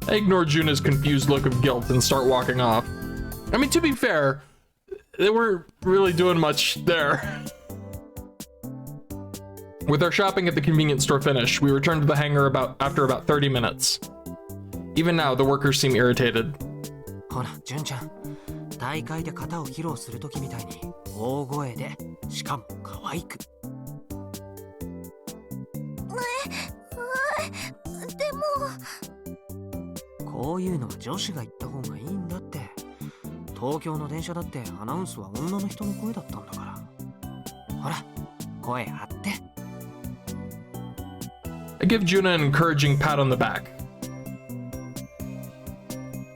I ignore Juna's confused look of guilt and start walking off. I mean, to be fair, they weren't really doing much there. With our shopping at the convenience store finished, we returned to the hangar after about 30 minutes. Even now, the workers seem irritated. ほら、純ちゃん。大会で型を披露するときみたいに大声で、しかも可愛く。でもこういうのは女子が言った方がいいんだって。東京の電車だってアナウンスは女の人の声だったんだから。ほら、声張って。I give Juna an encouraging pat on the back.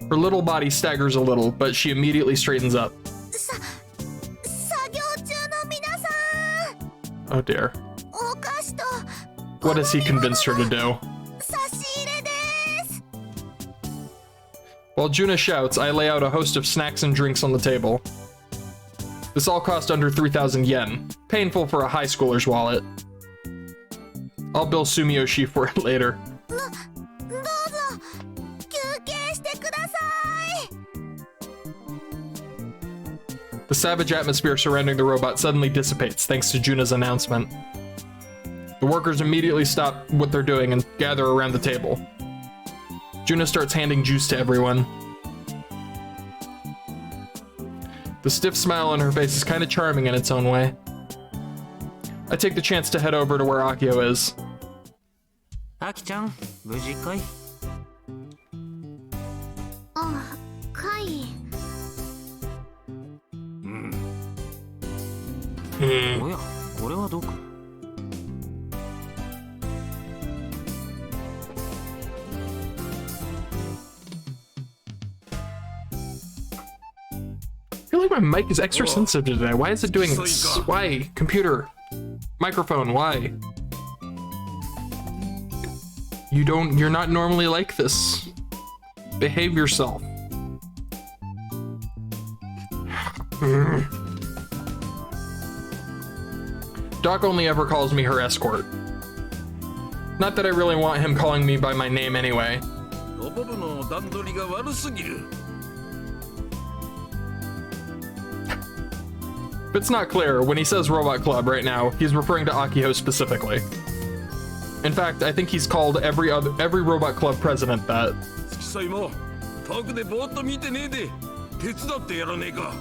Her little body staggers a little, but she immediately straightens up. 作業中の皆さん Oh dear. お菓子と What has he convinced her to do? 差し入れです While Juna shouts, I lay out a host of snacks and drinks on the table. This all cost under 3,000 yen. Painful for a high schooler's wallet. I'll bill Sumiyoshi for it later. どうぞ休憩してください The savage atmosphere surrounding the robot suddenly dissipates thanks to Juna's announcement. The workers immediately stop what they're doing and gather around the table. Juna starts handing juice to everyone. The stiff smile on her face is kind of charming in its own way. I take the chance to head over to where Akio is. あきちゃん、無事かい？あ、かいおや、これはどこ？I feel like my mic is extra sensitive today. Why is it doing this? Why? Computer. Microphone, why? You're not normally like this. Behave yourself. Doc only ever calls me her escort. Not that I really want him calling me by my name anyway. ロボ部の段取りが悪すぎる。 If it's not clear, when he says Robot Club right now, he's referring to Akio specifically. In fact, I think he's called every Robot Club president that. 月祭も遠くでぼーっと見てねえで手伝ってやらねえか。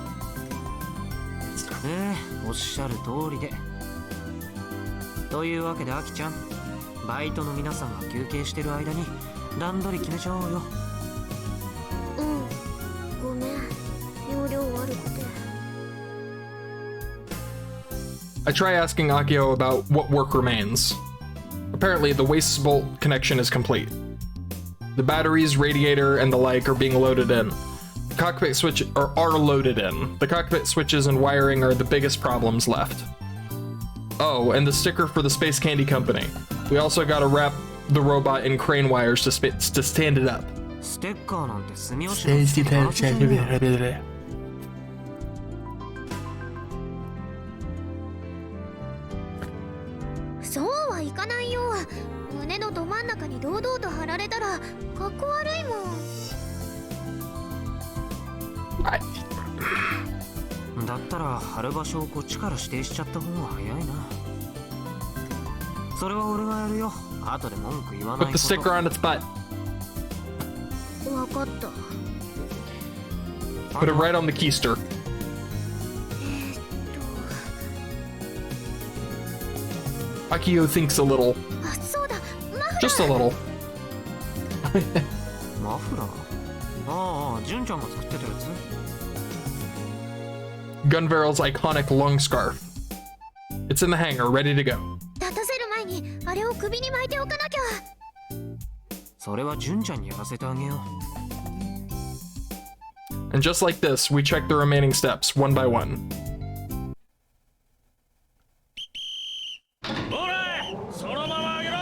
おっしゃる通りで。というわけであきちゃん、バイトの皆さんが休憩してる間に段取り決めちゃおうよ。ごめん、容量悪くて。 I try asking Akio about what work remains. Apparently, the waste bolt connection is complete. The batteries, radiator, and the like are being loaded in. The cockpit switch are loaded in. The cockpit switches and wiring are the biggest problems left. Oh, and the sticker for the Space Candy Company. We also gotta wrap the robot in crane wires to stand it up. ステッカーなんて住吉のつけて話じゃんよ。そうはいかないよ。胸のど真ん中に堂々と貼られたらかっこ悪いもん。だったら貼る場所をこっちから指定しちゃった方が早いな。それは俺がやるよ。後で文句言わない Put こ the と。 sticker on its butt. わかった。Put it right on the keister. Akio thinks a little. あ、そうだ。Just a little. マフラー？ああ、純ちゃんが作ってたやつ？ Gunvarel's iconic long scarf. It's in the hangar, ready to go. 立たせる前にあれを首に巻いておかなきゃ。それは純ちゃんにやらせてあげよう。 And just like this, we check the remaining steps, one by one. ほら、そのまま上げろ。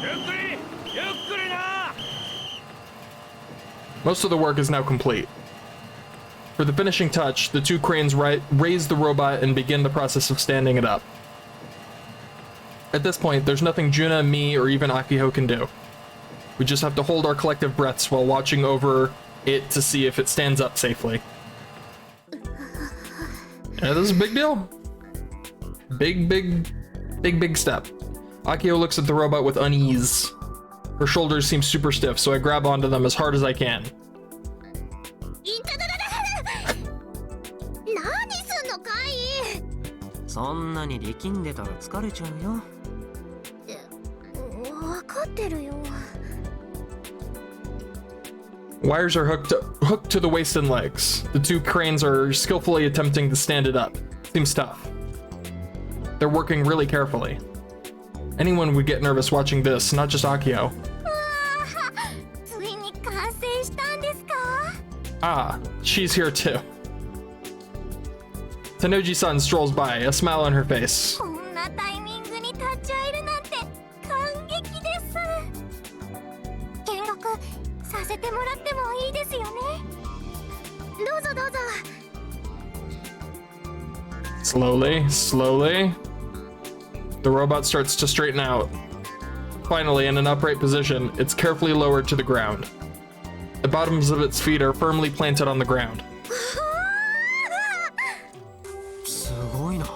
ゆっくり、ゆっくりな。 Most of the work is now complete. For the finishing touch, the two cranes raise the robot and begin the process of standing it up. At this point, there's nothing Juna, me, or even Akio can do. We just have to hold our collective breaths while watching over it to see if it stands up safely. Yeah, this is a big deal. Big step. Akio looks at the robot with unease. Her shoulders seem super stiff, so I grab onto them as hard as I can. いただだだ何すんのカイ。そんなに力んでたら疲れちゃうよ。分かってるよ。 Wires are hooked to the waist and legs. The two cranes are skillfully attempting to stand it up. Seems tough. They're working really carefully. Anyone would get nervous watching this, not just Akio. ついに完成したんですか。 Ah, she's here too. Tenoji-san strolls by, a smile on her face. こんなタイミングに立ち会えるなんて感激です。見学させてもらってもいいですよね。どうぞどうぞ。 Slowly, slowly. The robot starts to straighten out. Finally, in an upright position, it's carefully lowered to the ground. The bottoms of its feet are firmly planted on the ground. すごいな。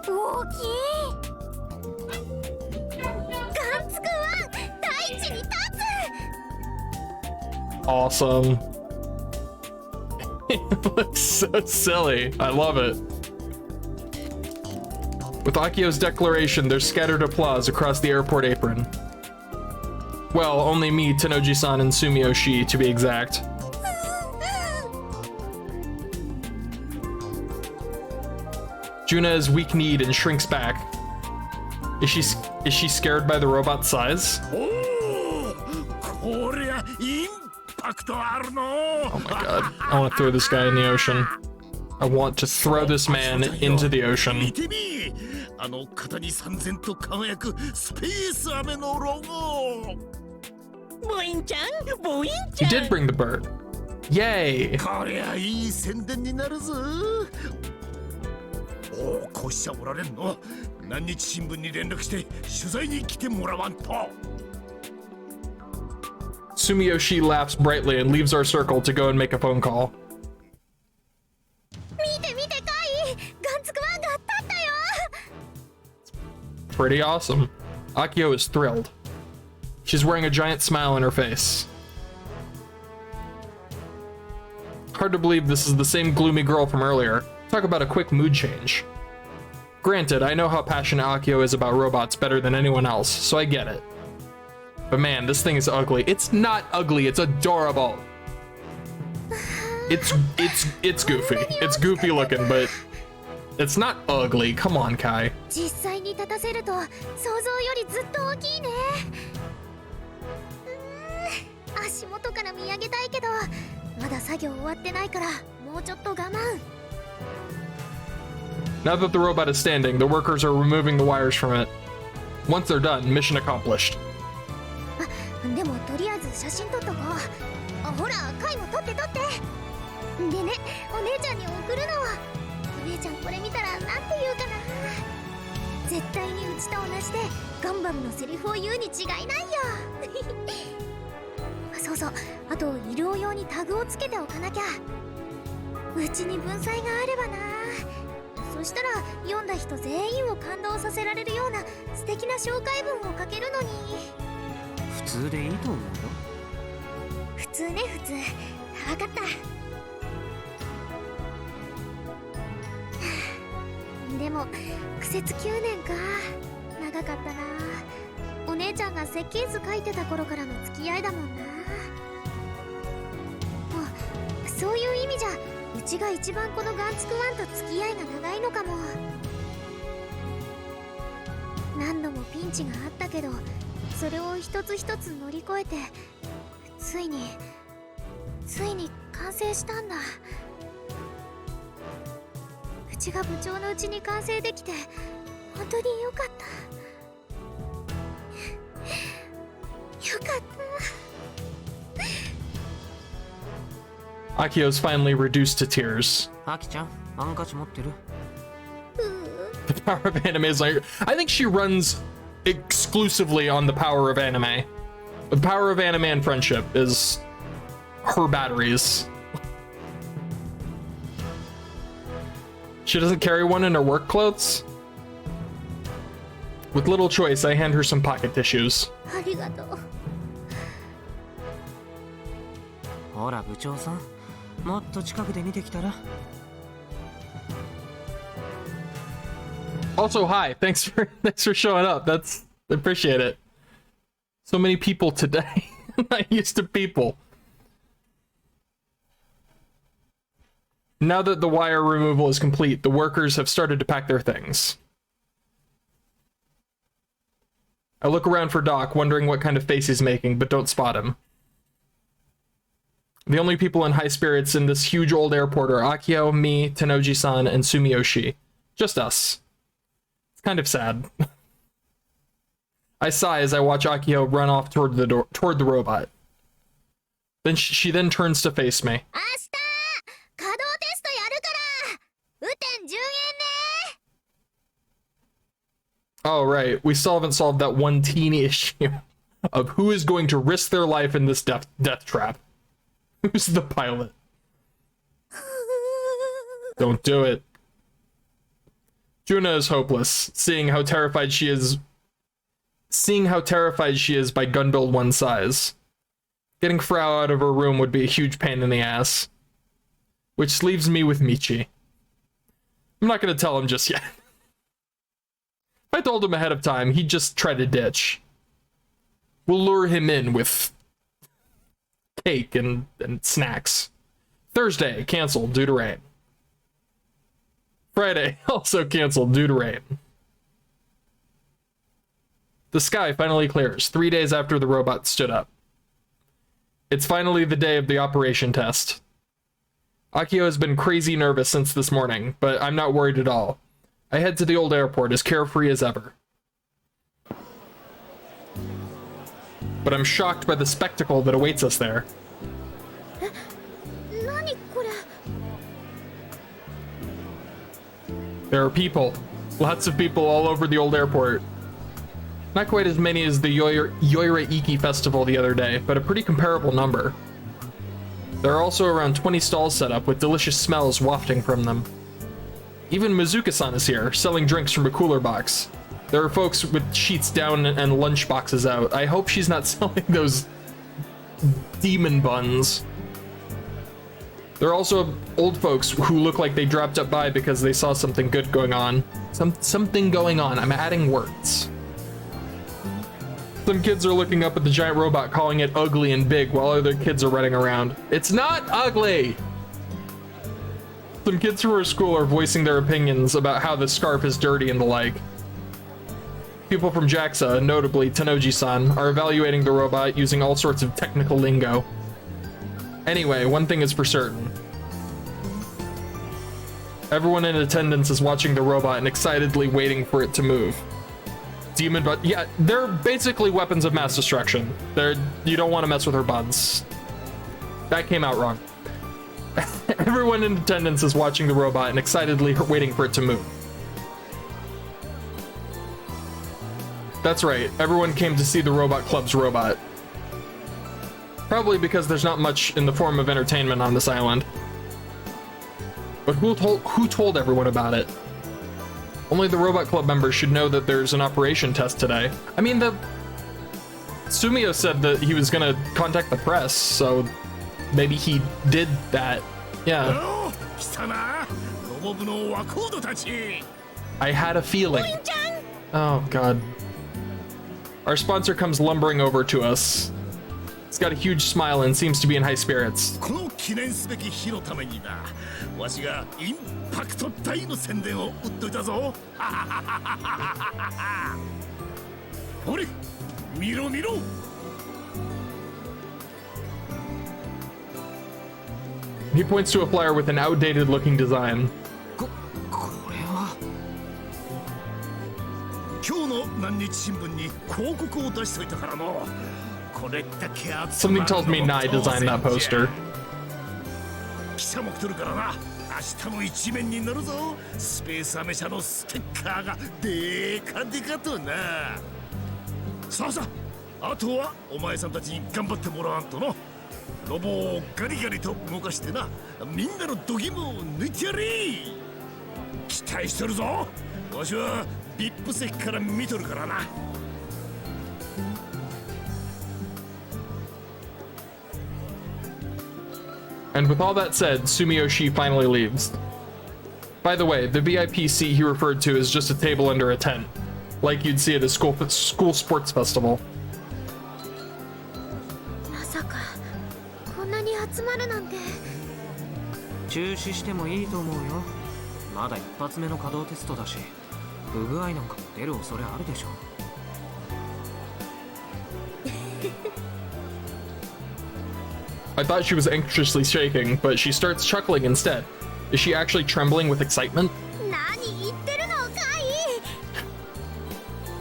大きい。ガンツクワン大地に立つ。 Awesome. It looks so silly. I love it. With Akio's declaration, there's scattered applause across the airport apron. Well, only me, Tenoji-san, and Sumiyoshi, to be exact. Juna is weak-kneed and shrinks back. Is she scared by the robot's size? おお、こりゃインパクトあるの。 Oh my god. I want to throw this guy in the ocean. I want to throw this man into the 見 ocean. てみ、あの肩に三千と輝くスペース飴のロゴ。ボインちゃんボイン He did bring the bird. Yay! こりゃいい宣伝になるぞ。おお、こうしちゃおられんの。何日新聞に連絡して取材に来てもらわんと。 Sumiyoshi laughs brightly and leaves our circle to go and make a phone call. 見て見てカイ。ガンツクワンが立ったよ。 Pretty awesome. Akio is thrilled. She's wearing a giant smile on her face. Hard to believe this is the same gloomy girl from earlier. Talk about a quick mood change. Granted, I know how passionate Akio is about robots better than anyone else, so I get it. But man, this thing is ugly. It's not ugly, it's adorable. It's goofy. It's goofy looking, but it's not ugly. Come on, Kai. 実際に立たせると想像よりずっと大きいね。足元から見上げたいけど、まだ作業終わってないからもうちょっと我慢。 Now that the robot is standing, the workers are removing the wires from it. Once they're done, mission accomplished. でもとりあえず写真撮っとこう。ほらカイも撮って撮って。でね、お姉ちゃんに送るの。お姉ちゃんこれ見たらなんて言うかな。絶対にうちと同じでガンバムのセリフを言うに違いないよ。そうそう、あと医療用にタグをつけておかなきゃ。うちに文才があればな。そしたら読んだ人全員を感動させられるような素敵な紹介文を書けるのに。普通でいいと思うよ。普通ね、普通。分かった。でも苦節9年か、長かったな。お姉ちゃんが設計図書いてた頃からの付き合いだもんな。あ、そういう意味じゃうちが一番このガンツクワンと付き合いが長いのかも。何度もピンチがあったけど、それを一つ一つ乗り越えてついに完成したんだ。うちが部長のうちに完成できて本当によかった。よかった。 Akio's finally reduced to tears. アキちゃん、ハンカチ持ってる？ The power of anime is like, I think she runs exclusively on the power of anime. The power of anime and friendship is her batteries. She doesn't carry one in her work clothes? With little choice, I hand her some pocket tissues. ありがとう。ほら部長さん、もっと近くで見てきたら。 Also, hi. Thanks for showing up. That's I appreciate it. So many people today. Not used to people. Now that the wire removal is complete, the workers have started to pack their things. I look around for Doc, wondering what kind of face he's making, but don't spot him. The only people in high spirits in this huge old airport are Akio, me, Tenoji-san, and Sumiyoshi. Just us. It's kind of sad. I sigh as I watch Akio run off toward the robot. Then she then turns to face me. 明日稼働テストやるから雨天10円ね Oh, right. We still haven't solved that one teeny issue of who is going to risk their life in this death trap. Who's the pilot? Don't do it. Juna is hopeless, seeing how terrified she is by gun build 1's size. Getting Frau out of her room would be a huge pain in the ass. Which leaves me with Michi. I'm not gonna tell him just yet. If I told him ahead of time, he'd just try to ditch. We'll lure him in with cake and snacks. Thursday, canceled due to rain. Friday, also canceled due to rain. The sky finally clears, 3 days after the robot stood up. It's finally the day of the operation test. Akio has been crazy nervous since this morning, but I'm not worried at all. I head to the old airport as carefree as ever. But I'm shocked by the spectacle that awaits us there. 何これ There are people. Lots of people all over the old airport. Not quite as many as the Yoiraiki festival the other day, but a pretty comparable number. There are also around 20 stalls set up with delicious smells wafting from them. Even Mizuka-san is here, selling drinks from a cooler box. There are folks with sheets down and lunch boxes out. I hope she's not selling those demon buns. There are also old folks who look like they dropped up by because they saw something good going on. Something going on. I'm adding words. Some kids are looking up at the giant robot, calling it ugly and big, while other kids are running around. It's not ugly! Some kids from our school are voicing their opinions about how the scarf is dirty and the like. People from JAXA, notably Tenoji-san, are evaluating the robot using all sorts of technical lingo. Anyway, one thing is for certain. Everyone in attendance is watching the robot and excitedly waiting for it to move. Demon but yeah, they're basically weapons of mass destruction. You don't want to mess with her buns. That came out wrong. Everyone in attendance is watching the robot and excitedly waiting for it to move. That's right, everyone came to see the Robot Club's robot. Probably because there's not much in the form of entertainment on this island. But who told everyone about it? Only the Robot Club members should know that there's an operation test today. I mean, Sumio said that he was gonna contact the press, so maybe he did that. Yeah. I had a feeling. Oh, God. Our sponsor comes lumbering over to us. He's got a huge smile and seems to be in high spirits. この記念すべき日のためにな、わしがインパクト大の宣伝を打っといたぞ。ほれ、見ろ見ろ。He points to a flyer with an outdated looking design. これは今日の何日新聞に広告を出しといたからの。これだけ集 Something tells me Nai designed that poster. 記者も来とるからな。明日の一面になるぞ。スペースアメ車のステッカーがでかでかとな。さあさあ、あとはお前さんたちに頑張ってもらわんとの。ロボをガリガリと動かしてな、みんなの度肝を抜いてやれ。期待してるぞ。わしはビップ席から見とるからな。And with all that said, Sumiyoshi finally leaves. By the way, the VIP seat he referred to is just a table under a tent, like you'd see at a school sports festival. まさかこんなに集まるなんて。中止してもいいと思うよ。まだ一発目の稼働テストだし、不具合なんかも出る恐れあるでしょ。I thought she was anxiously shaking, but she starts chuckling instead. Is she actually trembling with excitement? 何言ってるのかい。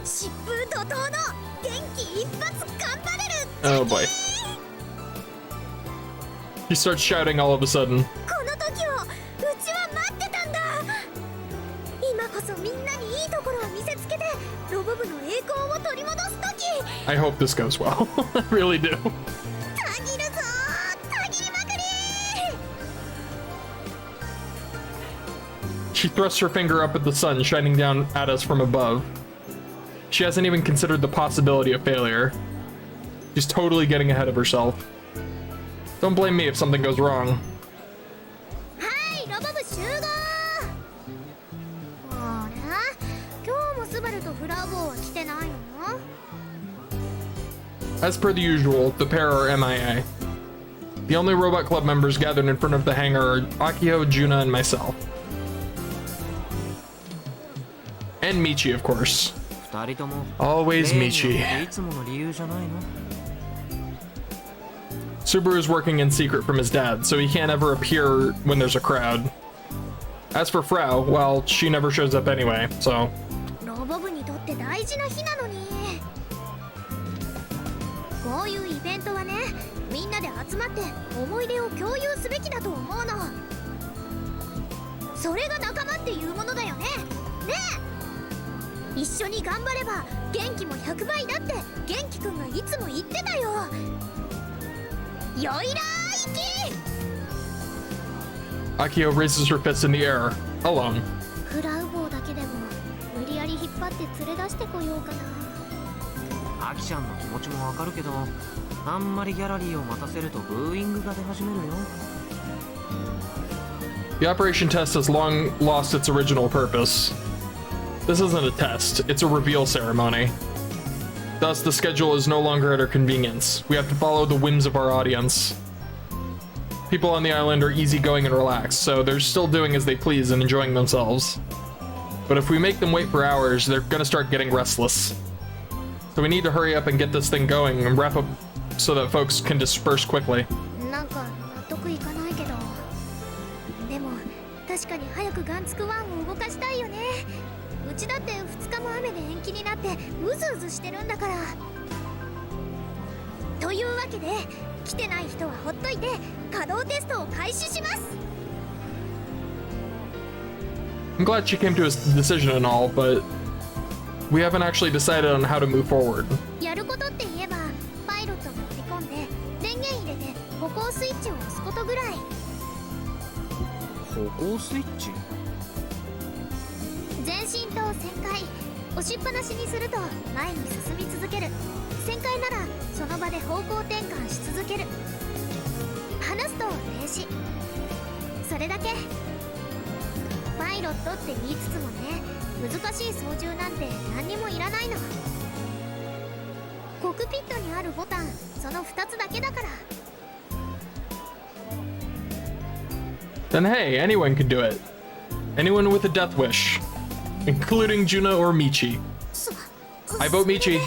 疾風怒涛の元気一発頑張れる。 Oh boy. He starts shouting all of a sudden. この時をうちは待ってたんだ。今こそみんなにいいところを見せつけてロボ部の栄光を取り戻す時。 I hope this goes well. I really do. たぎるぞたぎりまくり。 She thrusts her finger up at the sun shining down at us from above. She hasn't even considered the possibility of failure. She's totally getting ahead of herself. Don't blame me if something goes wrong. はいロボ部集合。あれ今日もスバルとフラーボーは来てないの？ As per the usual, the pair are MIA. The only Robot Club members gathered in front of the hangar are Akio, Juna, and myself. And Michi, of course. 二人とも Always 例によ Michi. っていつもの理由じゃないの？ Subaru's working in secret from his dad, so he can't ever appear when there's a crowd. As for Frau, well, she never shows up anyway, so... ロボ部にとって大事な日なのに。こういうイベントはね、みんなで集まって思い出を共有すべきだと思うの。それが仲間っていうものだよね。ねえ、一緒に頑張れば元気も100倍だって元気くんがいつも言ってたよ。よいらーいき。 Akio raises her fist in the air, alone. フラウボーだけでも無理やり引っ張って連れ出してこようかな。アキちゃんの気持ちもわかるけど、あんまりギャラリーを待たせるとブーイングが出始めるよ。 The operation test has long lost its original purpose. This isn't a test, it's a reveal ceremony. Thus, the schedule is no longer at our convenience. We have to follow the whims of our audience. People on the island are easygoing and relaxed, so they're still doing as they please and enjoying themselves. But if we make them wait for hours, they're gonna start getting restless. So we need to hurry up and get this thing going and wrap up so that folks can disperse quickly. なんか納得いかないけど、でも確かに早くガンツクワンを動かしたいよね。うちだって2日も雨で延期になってうずうずしてるんだから。というわけで来てない人はほっといて稼働テストを開始します。 I'm glad she came to a decision and all, but we haven't actually decided on how to move forward. やることって言えばパイロットが乗り込んで電源入れて歩行スイッチを押すことぐらい。歩行スイッチ？前進と旋回押しっぱなしにすると前に進み続ける。旋回ならその場で方向転換し続ける。離すと停止。それだけ。パイロットって言いつつもね、難しい操縦なんて何にもいらないの。コクピットにあるボタンその2つだけだから。 Then hey, anyone can do it. Anyone with a death wish, including Juna or Michi. I vote Michi.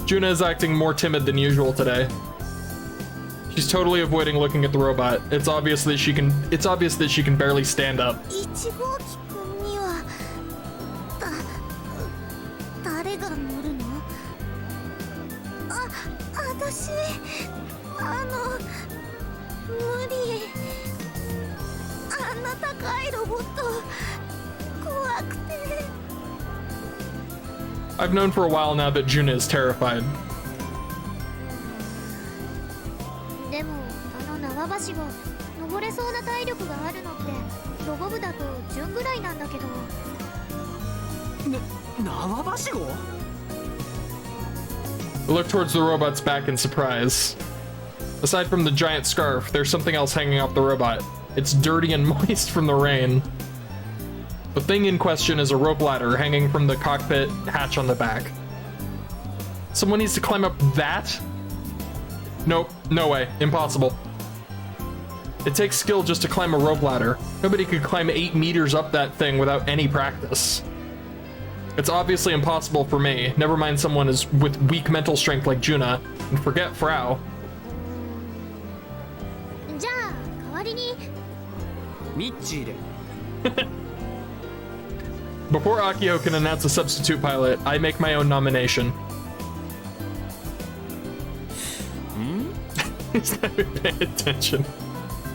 Juna is acting more timid than usual today. She's totally avoiding looking at the robot. It's obvious that she can barely stand up. 1号機くんには誰が乗るの？私無理。あんな高いロボット怖くて。 I've known for a while now that Juna is terrified. でも縄ばしご登れそうな体力があるのってロボ部だと順ぐらいなんだけど。縄ばしご？ I look towards the robot's back in surprise. Aside from the giant scarf, there's something else hanging off the robot. It's dirty and moist from the rain. The thing in question is a rope ladder hanging from the cockpit hatch on the back. Someone needs to climb up that? Nope, no way, impossible. It takes skill just to climb a rope ladder. Nobody could climb 8 meters up that thing without any practice. It's obviously impossible for me, never mind someone with weak mental strength like Juna, and forget Frau. じゃあ代わりにミッチーで Before Akio can announce a substitute pilot, I make my own nomination. He's not even paying attention.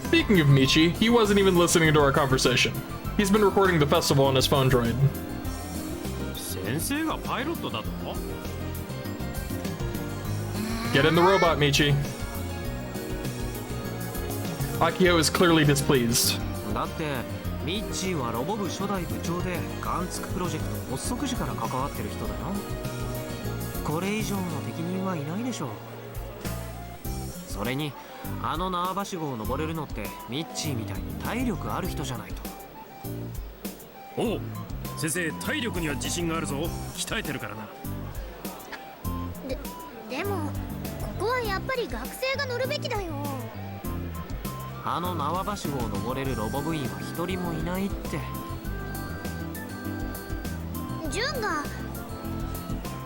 Speaking of Michi, he wasn't even listening to our conversation. He's been recording the festival on his phone droid. 先生がパイロットだと Get in the robot, Michi. Akio is clearly displeased. だってミッチーはロボ部初代部長でガンツクプロジェクト発足時から関わってる人だよ。これ以上の適任はいないでしょう。それにあの縄ばしごを登れるのってミッチーみたいに体力ある人じゃないと。おう先生、体力には自信があるぞ。鍛えてるからな。でもここはやっぱり学生が乗るべきだよ。あの縄ばしごを登れるロボ部員は一人もいないって。ジュンが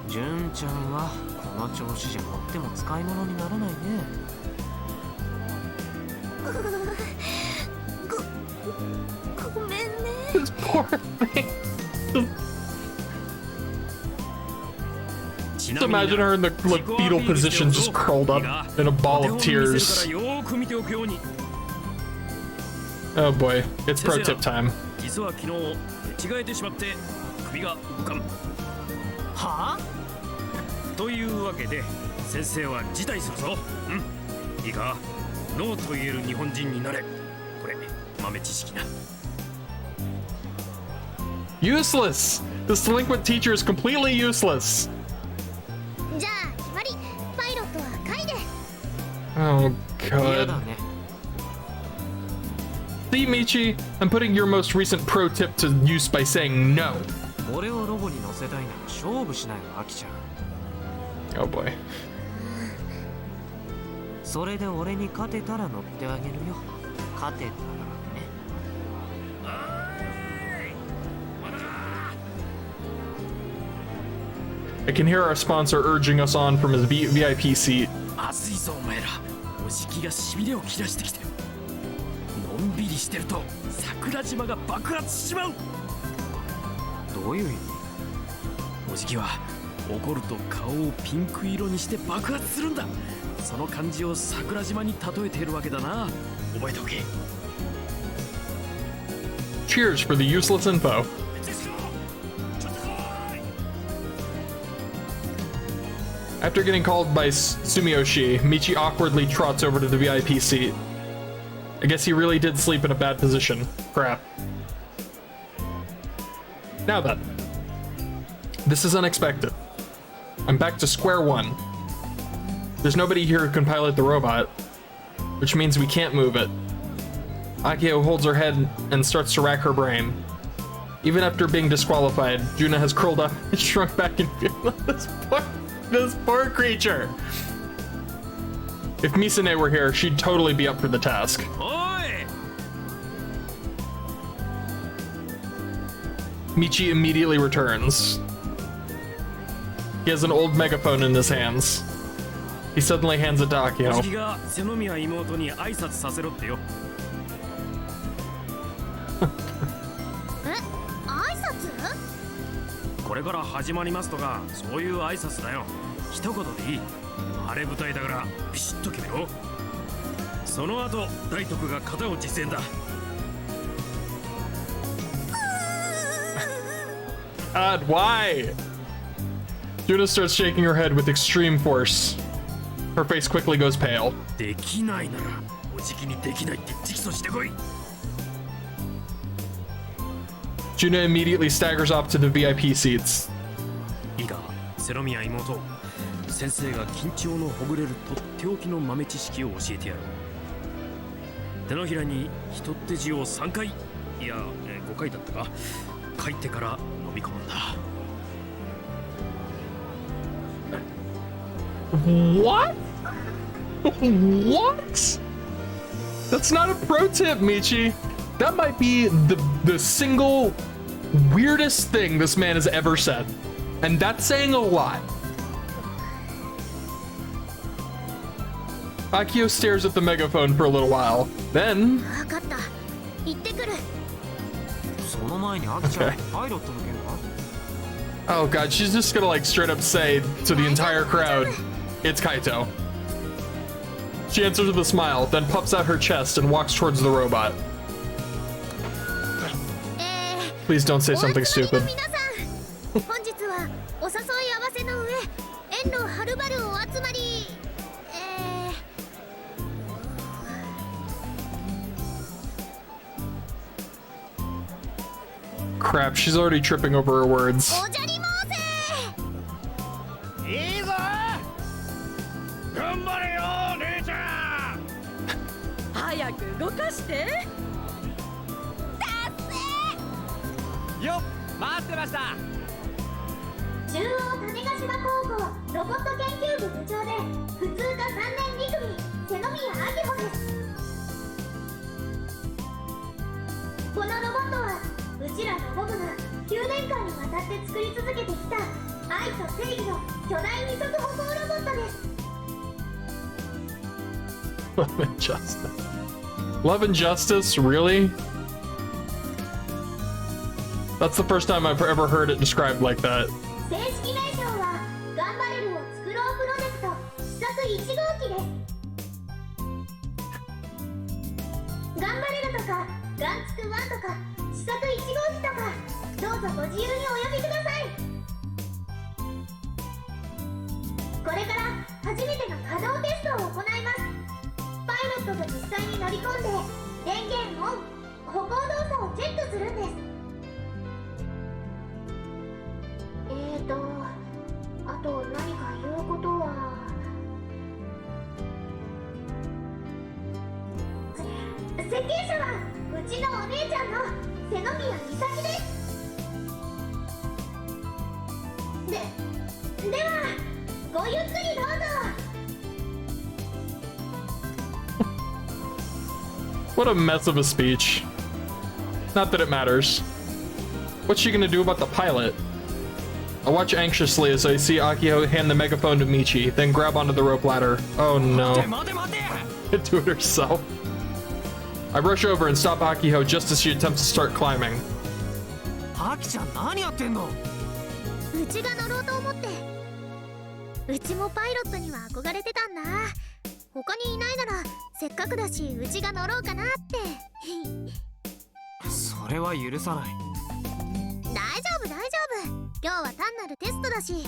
ジュンちゃんはこの調子じゃ乗っても使い物にならないね。ごめんね。 This poor thing. Just imagine her in the like, fetal position, just curled up in a ball of tears. Oh boy, it's pro tip time. 実は昨日違えてしまって首が動かん。はあ？というわけで先生は辞退するぞ。いいか、ノーと言える日本人になれ。これ豆知識な。 Useless! This delinquent teacher is completely useless. じゃあ決まり。パイロットはカイで。 Oh 嫌 god. だね。 See, Michi, I'm putting your most recent pro tip to use by saying no. 俺をロボに乗せたいなら勝負しないわ、アキちゃん。 Oh boy. それで俺に勝てたら乗ってあげるよ。勝てたらね。 I can hear our sponsor urging us on from his VIP seat. 熱いぞお前ら。おじきがしびれを切らしてきてる。のんびりしてると桜島が爆発しちまう。どういう意味？おじきは怒ると顔をピンク色にして爆発するんだ。その感じを桜島に例えているわけだな。覚えておけ。 Cheers for the useless info. After getting called by Sumiyoshi, Michi awkwardly trots over to the VIP seat. I guess he really did sleep in a bad position. Crap. Now then. This is unexpected. I'm back to square one. There's nobody here who can pilot the robot, which means we can't move it. Akio holds her head and starts to rack her brain. Even after being disqualified, Juna has curled up and shrunk back in fear. This poor creature. If Misane were here, she'd totally be up for the task. Michi immediately returns. He has an old megaphone in his hands. He suddenly hands it to Akio. 瀬宮妹に挨拶させろってよ。え、挨拶？これから始まりますとか、そういう挨拶だよ。一言でいい。晴れ舞台だからビシッと決めろ。その後、大徳が型を実践だ。God, why? Juna starts shaking her head with extreme force. Her face quickly goes pale. できないなら、おじきにできないって直訴してこい。 Juna immediately staggers off to the VIP seats. いいか、瀬宮妹。先生が緊張のほぐれるとっておきの豆知識を教えてやろう。手のひらに一手字を3回、いや、5回だったか、書いてから飲み込むんだ。What? What? That's not a pro tip, Michi. That might be the single weirdest thing this man has ever said. And that's saying a lot. Akio stares at the megaphone for a little while. Then... 分かった。行ってくる。その前にアキちゃん、 Okay. パイロットの件は Oh god, she's just gonna like straight up say to the entire crowd, it's Kaito. She answers with a smile, then puffs out her chest and walks towards the robot. Please don't say something stupid. 皆さん、本日はお誘い合わせの上、遠路はるばるお集まり。Crap, she's already tripping over her words. おじゃり申せ。いいぞ頑張れよ姉ちゃん早く動かして。よっ、待ってました。中央種子島高校ロボット研究部部長で普通科3年2組瀬宮明穂です。このロボットはうちらロボ部が9年間にわたって作り続けてきた愛と正義の巨大二足歩行ロボットです。 Love and justice. Love and justice? Really? That's the first time I've ever heard it described like that. 正式名称はガンバレルを作ろうプロジェクト試作1号機です。ガンバレルとかガンツク1とか試作1号機とかどうぞご自由にお呼びください。これから初めての稼働テストを行います。パイロットと実際に乗り込んで電源オン、歩行動作をチェックするんです。あと何か言うことは。設計者はうちのお姉ちゃんの瀬宮美咲です。ではごゆっくりどうぞ。 What a mess of a speech. Not that it matters. What's she gonna do about the pilot? I watch anxiously as I see Akio hand the megaphone to Michi, then grab onto the rope ladder. Oh no. Do it herself. I rush over and stop Akio just as she attempts to start climbing. アキちゃん、何やってんの？うちが乗ろうと思って。うちもパイロットには憧れてたんだ。他にいないならせっかくだしうちが乗ろうかなって。それは許さない。大丈夫大丈夫。今日は単なるテストだし。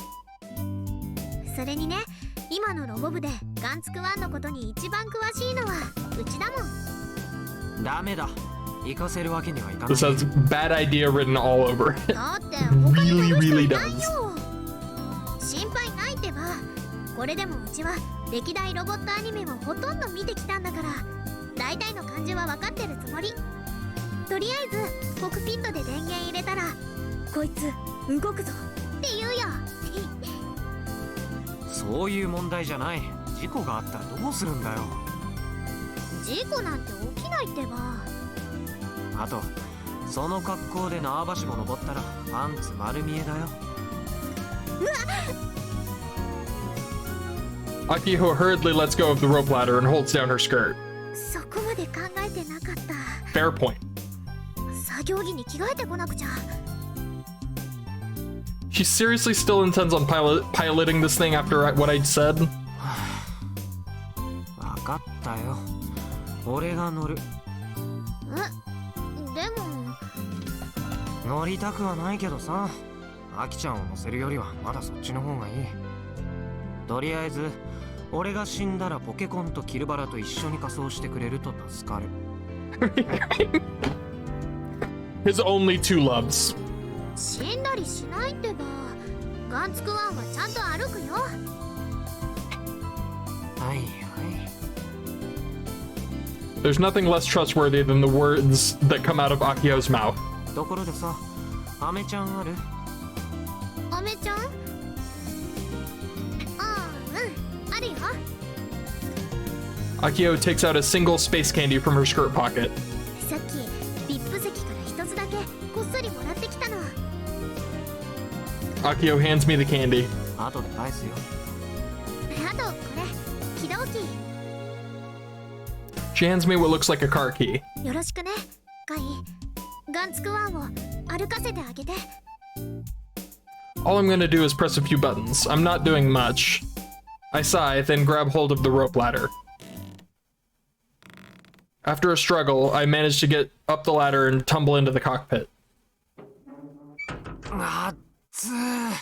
それにね、今のロボ部でガンツクワンのことに一番詳しいのはうちだもん。ダメだ。行かせるわけにはいかない。This has bad idea written all over it. だって他に乗る人 Really いない does. よ。心配ないってば。これでもうちは歴代ロボットアニメもほとんど見てきたんだから、大体の感じは分かってるつもり。とりあえずコックピットで電源入れたらこいつ動くぞって言うよ。そういう問題じゃない。事故があったらどうするんだよ。事故なんて起きないってば。あと、その格好で縄ばしご登ったらパンツ丸見えだよ。Akio hurriedly lets go of the rope ladder and holds down her skirt. そこまで考えてなかった。 Fair point. 作業着に着替えてこなくちゃ。 She seriously still intends on piloting this thing after what I said? わかったよ。俺が乗る。でも乗りたくはないけどさ。アキちゃんを乗せるよりはまだそっちの方がいい。とりあえず俺が死んだらポケコンとキルバラと一緒に仮装してくれると助かる。His only two loves. 死んだりしないってば。ガンツクワンはちゃんと歩くよ。はいはい。 There's nothing less trustworthy than the words that come out of Akio's mouth. ところでさ、アメちゃんある？アメちゃん？ああ、うん、あるよ。 Akio takes out a single space candy from her skirt pocket. さっき VIP 席から一つだけこっそりもらってきたの。 Akio hands me the candy. 後で返すよ。あとこれ起動キ She hands me what looks like a car key. ー。よろしくね、カイ。ガンツクワンを歩かせてあげて。 All I'm gonna do is press a few buttons. I'm not doing much. I sigh, then grab hold of the rope ladder. After a struggle, I manage to get up the ladder and tumble into the cockpit. あっつー。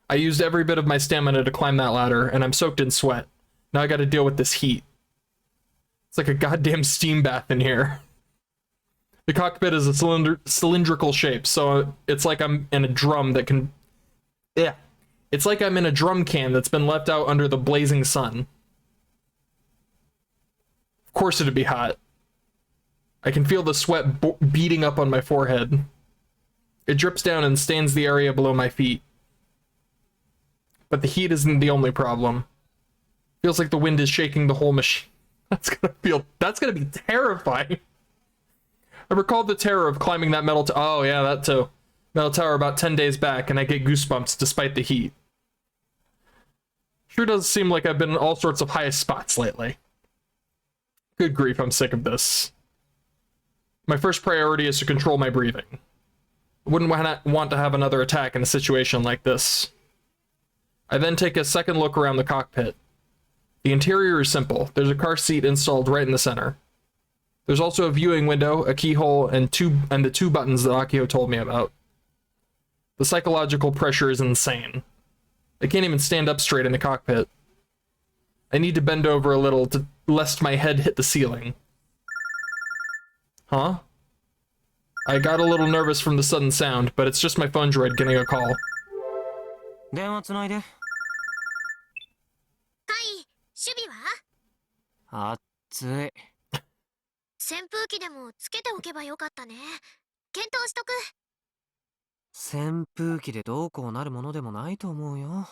I used every bit of my stamina to climb that ladder, and I'm soaked in sweat. Now I gotta deal with this heat. It's like a goddamn steam bath in here. The cockpit is a cylindrical shape, so it's like I'm in a drum that can... Yeah. It's like I'm in a drum can that's been left out under the blazing sun. Of course it'd be hot. I can feel the sweat beating up on my forehead. It drips down and stains the area below my feet. But the heat isn't the only problem. Feels like the wind is shaking the whole machine. That's gonna be terrifying. I recall the terror of climbing that metal oh yeah, that too. Metal tower about 10 days back, and I get goosebumps despite the heat. Sure does seem like I've been in all sorts of high spots lately. Good grief, I'm sick of this. My first priority is to control my breathing. I wouldn't want to have another attack in a situation like this. I then take a second look around the cockpit. The interior is simple. There's a car seat installed right in the center. There's also a viewing window, a keyhole, and the two buttons that Akio told me about. The psychological pressure is insane. I can't even stand up straight in the cockpit. I need to bend over a little lest my head hit the ceiling. Huh? I got a little nervous from the sudden sound, but it's just my phone droid getting a call. 電話つないで。カイ、守備は？あっつい。扇風機でもつけておけばよかったね。検討しとく。扇風機でどうこうなるものでもないと思うよ。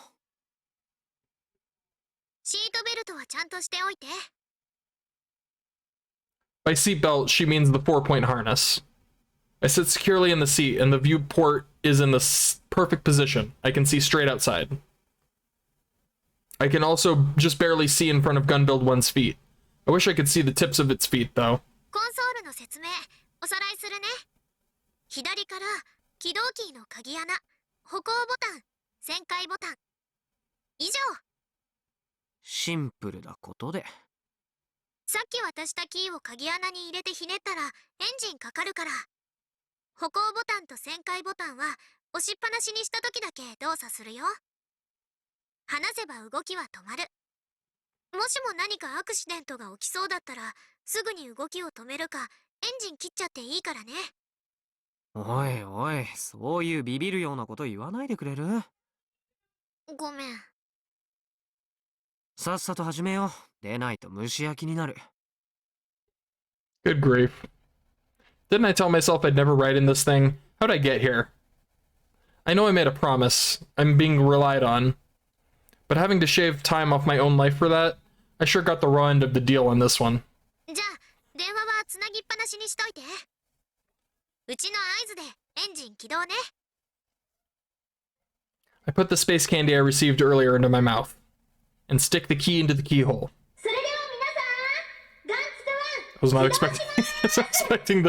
シートベルトはちゃんとしておいて。By seatbelt, she means the 4-point harness. I sit securely in the seat, and the viewport is in the perfect position. I can see straight outside. I can also just barely see in front of Gunbuild 1's feet. I wish I could see the tips of its feet, though. コンソールの説明、おさらいするね。左から起動キーの鍵穴、歩行ボタン、旋回ボタン。以上。シンプルなことで。さっき渡したキーを鍵穴に入れてひねったらエンジンかかるから。歩行ボタンと旋回ボタンは押しっぱなしにした時だけ動作するよ。離せば動きは止まる。もしも何かアクシデントが起きそうだったらすぐに動きを止めるかエンジン切っちゃっていいからね。おいおい、そういうビビるようなこと言わないでくれる？ごめん。さっさと始めよう。でないと蒸し焼きになる。Good grief. Didn't I tell myself I'd never ride in this thing? How'd I get here? I know I made a promise. I'm being relied on. But having to shave time off my own life for that, I sure got the raw end of the deal on this one. じゃあ電話はつなぎっぱなしにしといて。うちの合図でエンジン起動ね。I put the space candy I received earlier into my mouth and stick the key into the keyhole. それでは皆さん、ガンツクワン。 I was not expecting I was expecting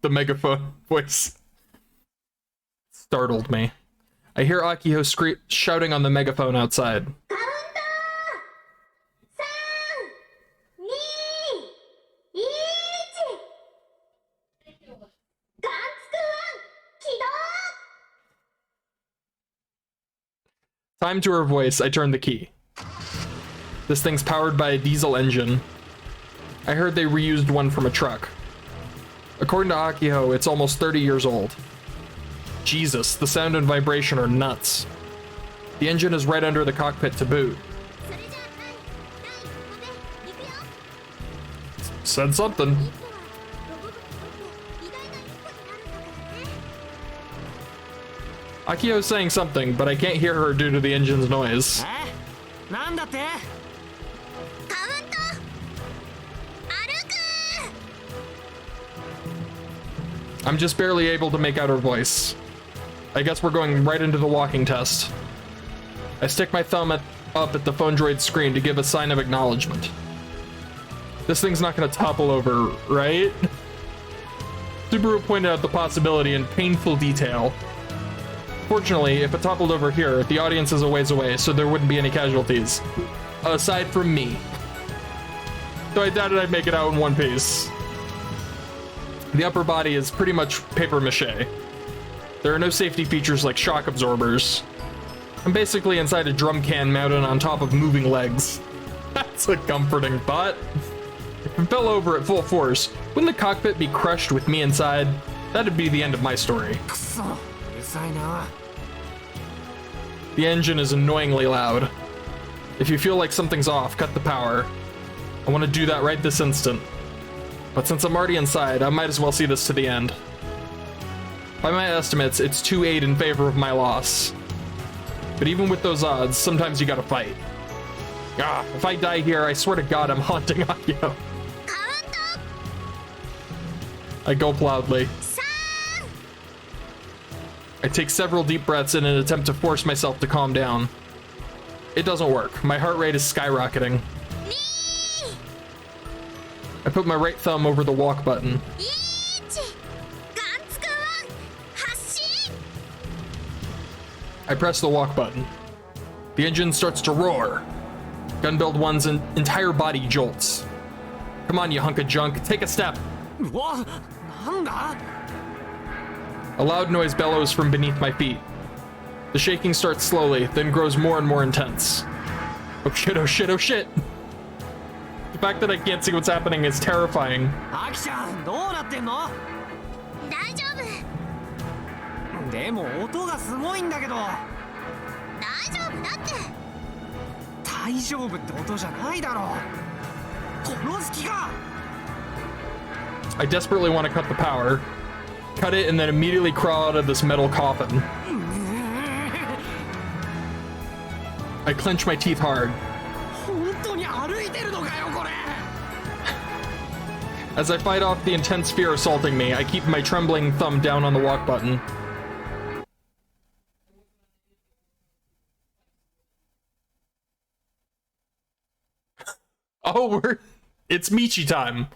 the megaphone voice. Startled me. I hear Akio shouting on the megaphone outside. カウント3、2、1。ガンツクワン起動。 Time to her voice, I turn the key. This thing's powered by a diesel engine. I heard they reused one from a truck. According to Akio, it's almost 30 years old. Jesus, the sound and vibration are nuts. The engine is right under the cockpit to boot. Said something. 実はロボットって偉大な一歩になるんだからね。 Akio's saying something, but I can't hear her due to the engine's noise. なんだって？カウント歩く I'm just barely able to make out her voice. I guess we're going right into the walking test. I stick my thumb up at the phone droid's screen to give a sign of acknowledgement. This thing's not gonna topple over, right? Subaru pointed out the possibility in painful detail. Fortunately, if it toppled over here, the audience is a ways away, so there wouldn't be any casualties. Aside from me. So I doubted I'd make it out in one piece. The upper body is pretty much paper mache. There are no safety features like shock absorbers. I'm basically inside a drum can mounted on top of moving legs. That's a comforting thought. If it fell over at full force, wouldn't the cockpit be crushed with me inside? That'd be the end of my story. くそ、うるさいな。 The engine is annoyingly loud. If you feel like something's off, cut the power. I want to do that right this instant. But since I'm already inside, I might as well see this to the end. By my estimates, it's 2-8 in favor of my loss. But even with those odds, sometimes you gotta fight. Ah, if I die here, I swear to God I'm haunting Akio. カウント I gulp loudly. 3 I take several deep breaths in an attempt to force myself to calm down. It doesn't work. My heart rate is skyrocketing. 2 I put my right thumb over the walk button. 1ガンツくん発進 I press the walk button. The engine starts to roar. Gunbuild 1's entire body jolts. Come on, you hunk of junk. Take a step. うわ、なんだ？ A loud noise bellows from beneath my feet. The shaking starts slowly, then grows more and more intense. Oh shit, oh shit, oh shit. The fact that I can't see what's happening is terrifying. アキちゃん、どうなってんの？大丈夫でも音がすごいんだけど。大丈夫だって大丈夫って音じゃないだろ。殺す気か。 I desperately want to cut the power. Cut it and then immediately crawl out of this metal coffin. I clench my teeth hard. 本当に歩いてるのかよこれ。 As I fight off the intense fear assaulting me, I keep my trembling thumb down on the walk button. Oh, it's Michi time.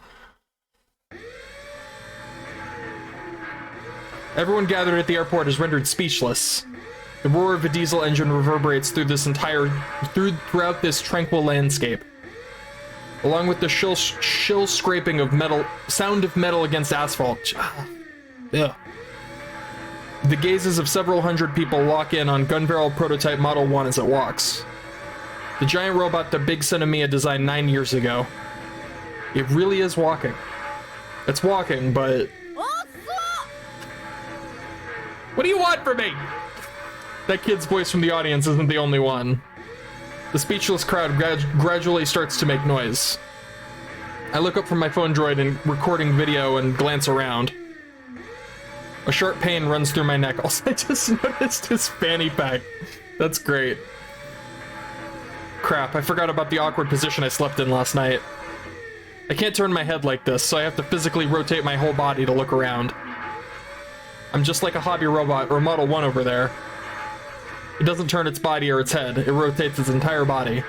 Everyone gathered at the airport is rendered speechless. The roar of a diesel engine reverberates through throughout this tranquil landscape. Along with the shill scraping of sound of metal against asphalt. Ugh. The gazes of several hundred people lock in on gun barrel prototype Model 1 as it walks. The giant robot that Big Cinemia designed 9 years ago. It really is walking. It's walking, but... What do you want from me? That kid's voice from the audience isn't the only one. The speechless crowd gradually starts to make noise. I look up from my phone droid and recording video and glance around. A sharp pain runs through my neck. Also, I just noticed his fanny pack. That's great. Crap, I forgot about the awkward position I slept in last night. I can't turn my head like this, so I have to physically rotate my whole body to look around. I'm just like a hobby robot or Model 1 over there. It doesn't turn its body or its head, it rotates its entire body.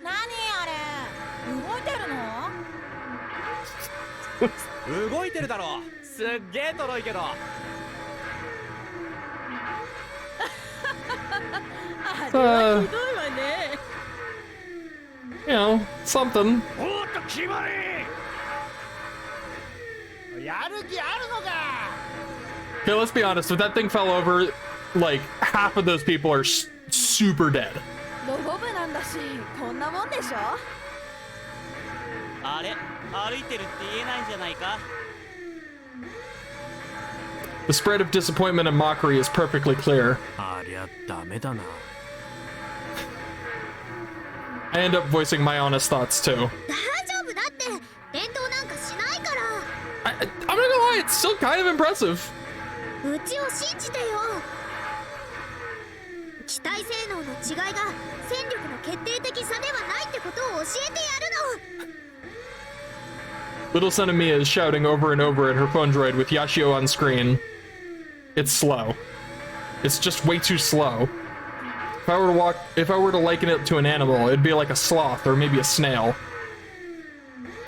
何あれ動いてるの？動いてるだろ。すっげえとろいけど。あれはひどいわね。You know, something. おっと決まり。やる気あるのか。 Okay, let's be honest, if that thing fell over, like, half of those people are super dead. ロボ部なんだし、こんなもんでしょ。あれ、歩いてるって言えないんじゃないか。 The spread of disappointment and mockery is perfectly clear. ありゃダメだな。I end up voicing my honest thoughts too. 大丈夫だって転倒なんかしないから I'm not gonna lie, it's still kind of impressive. うちを信じてよ機体性能の違いが戦力の決定的差ではないってことを教えてやるの Little Senemiya is shouting over and over at her phone droid with Yashio on screen. It's slow. It's just way too slow. If I were to liken it to an animal, it'd be like a sloth or maybe a snail.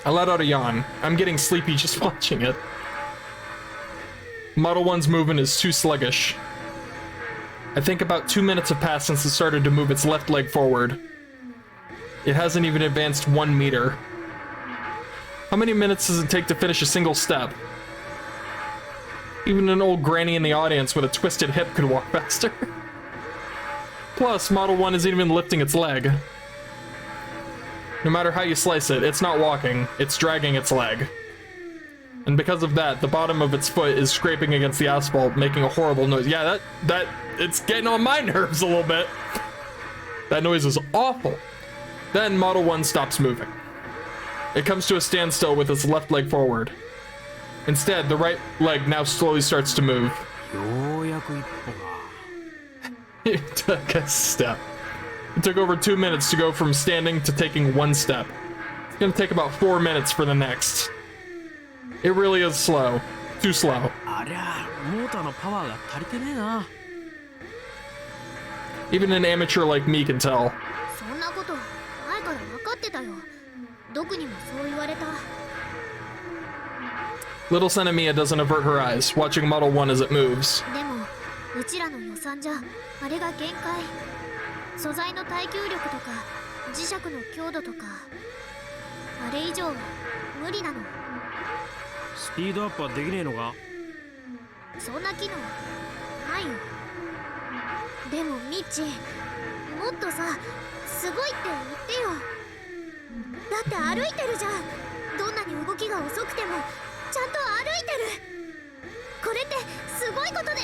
I let out a yawn. I'm getting sleepy just watching it. Model 1's movement is too sluggish. I think about 2 minutes have passed since it started to move its left leg forward. It hasn't even advanced 1 meter. How many minutes does it take to finish a single step? Even an old granny in the audience with a twisted hip could walk faster. Plus, Model 1 isn't even lifting its leg. No matter how you slice it, it's not walking, it's dragging its leg. And because of that, the bottom of its foot is scraping against the asphalt, making a horrible noise. Yeah, it's getting on my nerves a little bit. That noise is awful. Then Model 1 stops moving. It comes to a standstill with its left leg forward. Instead, the right leg now slowly starts to move. It took a step. It took over 2 minutes to go from standing to taking 1 step. It's gonna take about 4 minutes for the next. It really is slow. Too slow. Even an amateur like me can tell. そんなこと前から分かってたよドクにもそう言われた Little Senemiya doesn't avert her eyes, watching Model 1 as it moves. でもうちらの予算じゃあれが限界素材の耐久力とか磁石の強度とかあれ以上は無理なのスピードアップはできねえのかそんな機能ないよでもミッチもっとさすごいって言ってよだって歩いてるじゃんどんなに動きが遅くてもちゃんと歩いてるこれってすごいことで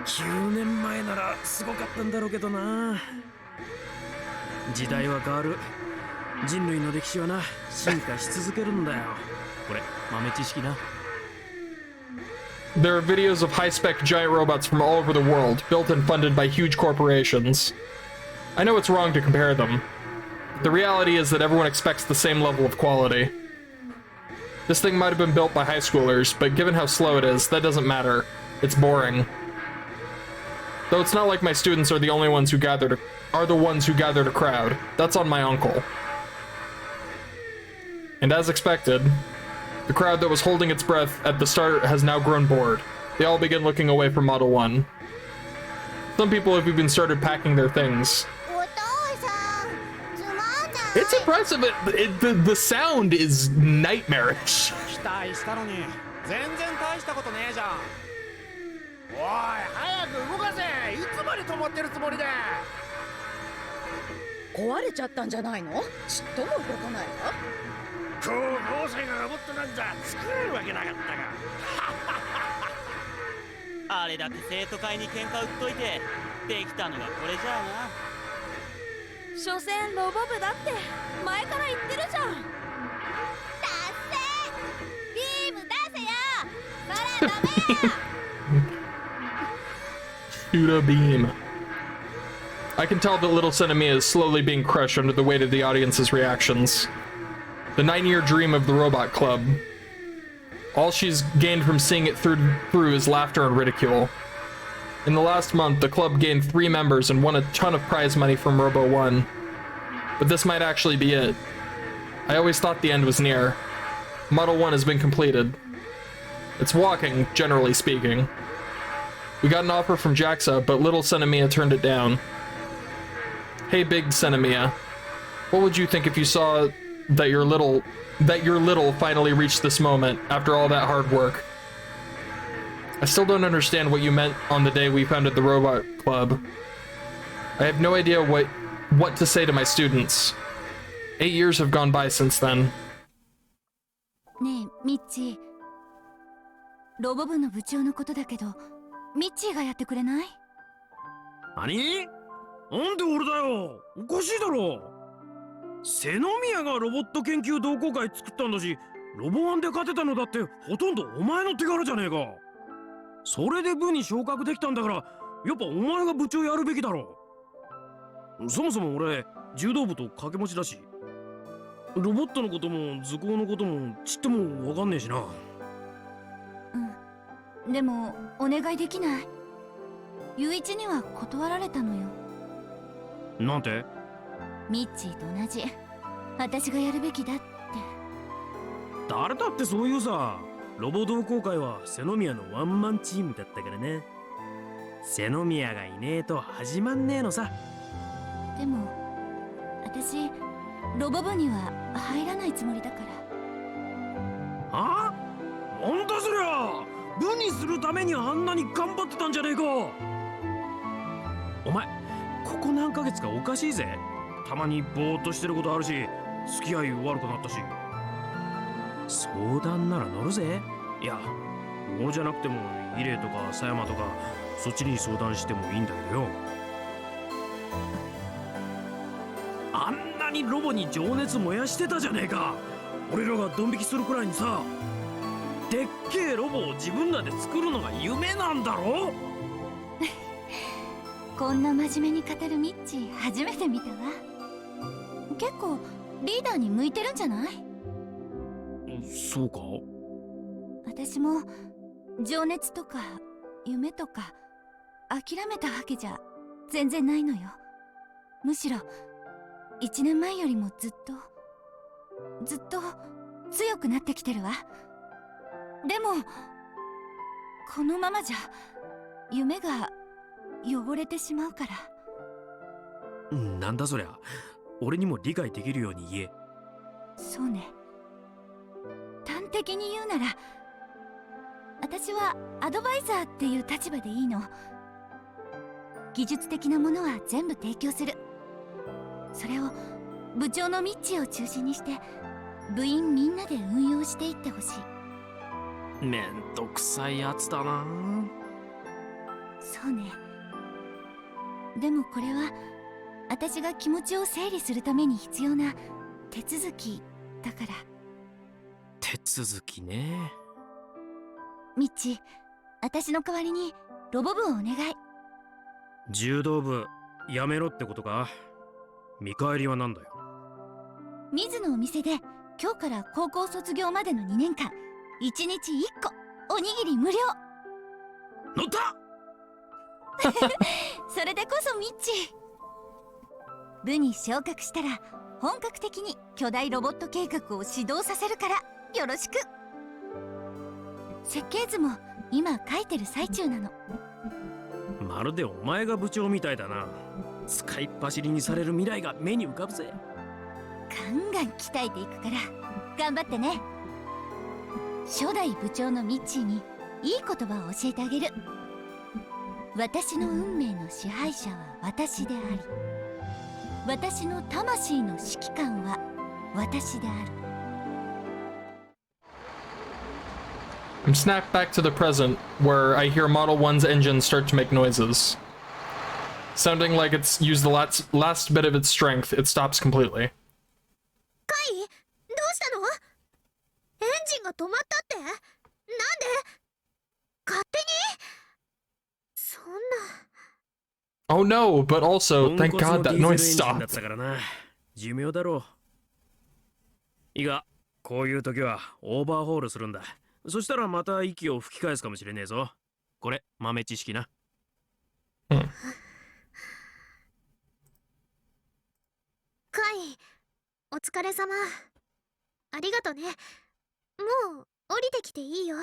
9年前ならすごかったんだろうけどな時代は変わる人類の歴史はな進化し続けるんだよこれ豆知識な There are videos of high-spec giant robots from all over the world, built and funded by huge corporations. I know it's wrong to compare them. The reality is that everyone expects the same level of quality. This thing might have been built by high schoolers, but given how slow it is, that doesn't matter. It's boring. Though it's not like my students are the ones who gathered a crowd. That's on my uncle. And as expected, the crowd that was holding its breath at the start has now grown bored. They all begin looking away from Model 1. Some people have even started packing their things. お父さんつまんない It's impressive, the sound is nightmarish. 期待したのに全然大したことねえじゃんおい早く動かせいつまで止まってるつもりだ壊れちゃったんじゃないのちっとも動かないわ高校生がロボットなんざ作れるわけなかったがあれだって生徒会に喧嘩売っといてできたのがこれじゃあな所詮ロボ部だって前から言ってるじゃん達成ビーム出せよそらダメよ Shoot a beam. I can tell that little Senemiya is slowly being crushed under the weight of the audience's reactions. The 9-year dream of the Robot Club. All she's gained from seeing it through is laughter and ridicule. In the last month, the club gained 3 members and won a ton of prize money from Robo 1. But this might actually be it. I always thought the end was near. Model 1 has been completed. It's walking, generally speaking. We got an offer from JAXA, but little Senemiya turned it down. Hey, big Senemiya. What would you think if you saw that your little finally reached this moment after all that hard work? I still don't understand what you meant on the day we founded the Robot Club. I have no idea what to say to my students. 8 years have gone by since then. ねえミッチーロボ部の部長のことだけどミッチーがやってくれない？何？なんで俺だよおかしいだろ瀬ノ宮がロボット研究同好会作ったんだし、ロボワンで勝てたのだってほとんどお前の手柄じゃねえか。それで部に昇格できたんだから、やっぱお前が部長やるべきだろう。そもそも俺柔道部と掛け持ちだし、ロボットのことも図工のこともちっとも分かんねえしな。うん、でもお願いできない？雄一には断られたのよ。なんて？ミッチーと同じ、私がやるべきだって。誰だってそういうさ。ロボ同好会は瀬ノ宮のワンマンチームだったからね。瀬ノ宮がいねえと始まんねえのさ。でも私ロボ部には入らないつもりだから。あ？なんだそりゃ。部にするためにあんなに頑張ってたんじゃねえか。お前ここ何ヶ月かおかしいぜ。たまにぼーっとしてることあるし、付き合い悪くなったし。相談なら乗るぜ。いや、俺じゃなくてもイレとか狭山とかそっちに相談してもいいんだけどよ。あんなにロボに情熱燃やしてたじゃねえか。俺らがドン引きするくらいにさ。でっけえロボを自分らで作るのが夢なんだろ。こんな真面目に語るミッチー初めて見たわ。結構リーダーに向いてるんじゃない？そうか？私も情熱とか夢とか諦めたわけじゃ全然ないのよ。むしろ1年前よりもずっと強くなってきてるわ。でもこのままじゃ夢が汚れてしまうから。なんだそりゃ。俺にも理解できるように言え。そうね。端的に言うなら私はアドバイザーっていう立場でいいの。技術的なものは全部提供する。それを部長のミッチーを中心にして部員みんなで運用していってほしい。めんどくさいやつだな。そうね。でもこれは私が気持ちを整理するために必要な手続きだから。手続きね。ミッチ、私の代わりにロボ部をお願い。柔道部やめろってことか？見返りはなんだよ。水野お店で今日から高校卒業までの2年間1日1個おにぎり無料。乗った。それでこそミッチ、部に昇格したら本格的に巨大ロボット計画を始動させるからよろしく。設計図も今書いてる最中なの。まるでお前が部長みたいだな。使いっ走りにされる未来が目に浮かぶぜ。ガンガン鍛えていくから頑張ってね。初代部長のミッチーにいい言葉を教えてあげる。私の運命の支配者は私であり、私の魂の指揮官は私である。I'm snapped back to the present, where I hear Model 1's engine start to make noises. Sounding like it's used the last bit of its strength, it stops completely. カイ、どうしたの？エンジンが止まったって？なんで？勝手に？そんな。Oh no, but also, thank God that noise だった stopped. からな。寿命だろう。いいが、こういう時はオーバーホールするんだ。そしたらまた息を吹き返すかもしれねえぞ。これ豆知識な。Hmm. カイ、お疲れ様。ありがとね。もう降りてきていいよ。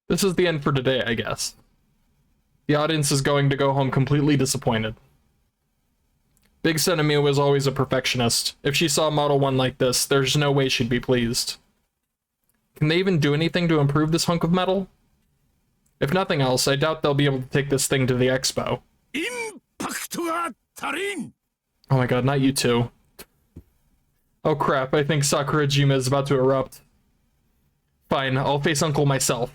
This is the end for today, I guess. The audience is going to go home completely disappointed. Big Senemi was always a perfectionist. If she saw Model 1 like this, there's no way she'd be pleased. Can they even do anything to improve this hunk of metal? If nothing else, I doubt they'll be able to take this thing to the expo. インパクトが足りん。 Oh my god, not you two. Oh crap, I think Sakurajima is about to erupt. Fine, I'll face Uncle myself.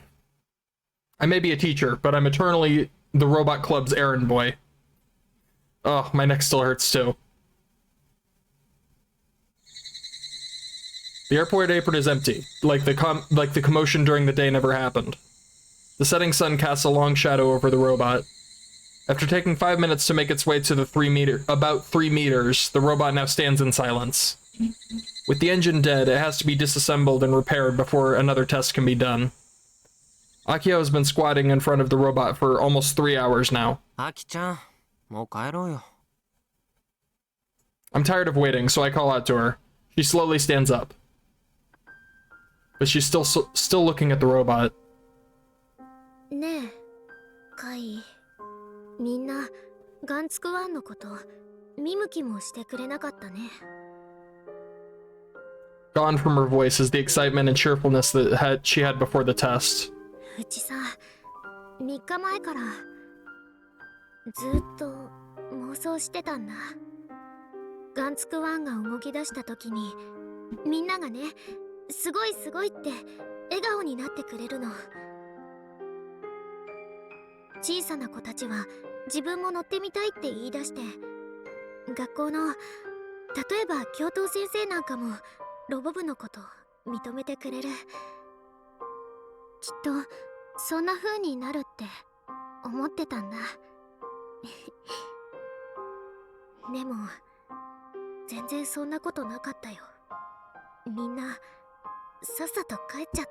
I may be a teacher, but I'm eternally the Robot Club's errand boy. Oh, my neck still hurts too. The airport apron is empty, like the commotion during the day never happened. The setting sun casts a long shadow over the robot. After taking 5 minutes to make its way to the about 3 meters, the robot now stands in silence. With the engine dead, it has to be disassembled and repaired before another test can be done. Akio has been squatting in front of the robot for almost 3 hours now. Aki-chan, もう帰ろうよ。 I'm tired of waiting, so I call out to her. She slowly stands up. But she's still looking at the robot. ねえ、カイ。みんな、ガンツクワンのこと、見向きもしてくれなかったね。Gone from her voice is the excitement and cheerfulness that she had before the test. うちさ、3日前からずっと妄想してたんだ。ガンツクワンが動き出した時に、みんながね、すごいすごいって笑顔になってくれるの。小さな子たちは自分も乗ってみたいって言い出して、学校の例えば教頭先生なんかもロボ部のこと認めてくれる。きっとそんな風になるって思ってたんだ。でも全然そんなことなかったよ。みんなさっさと帰っちゃっ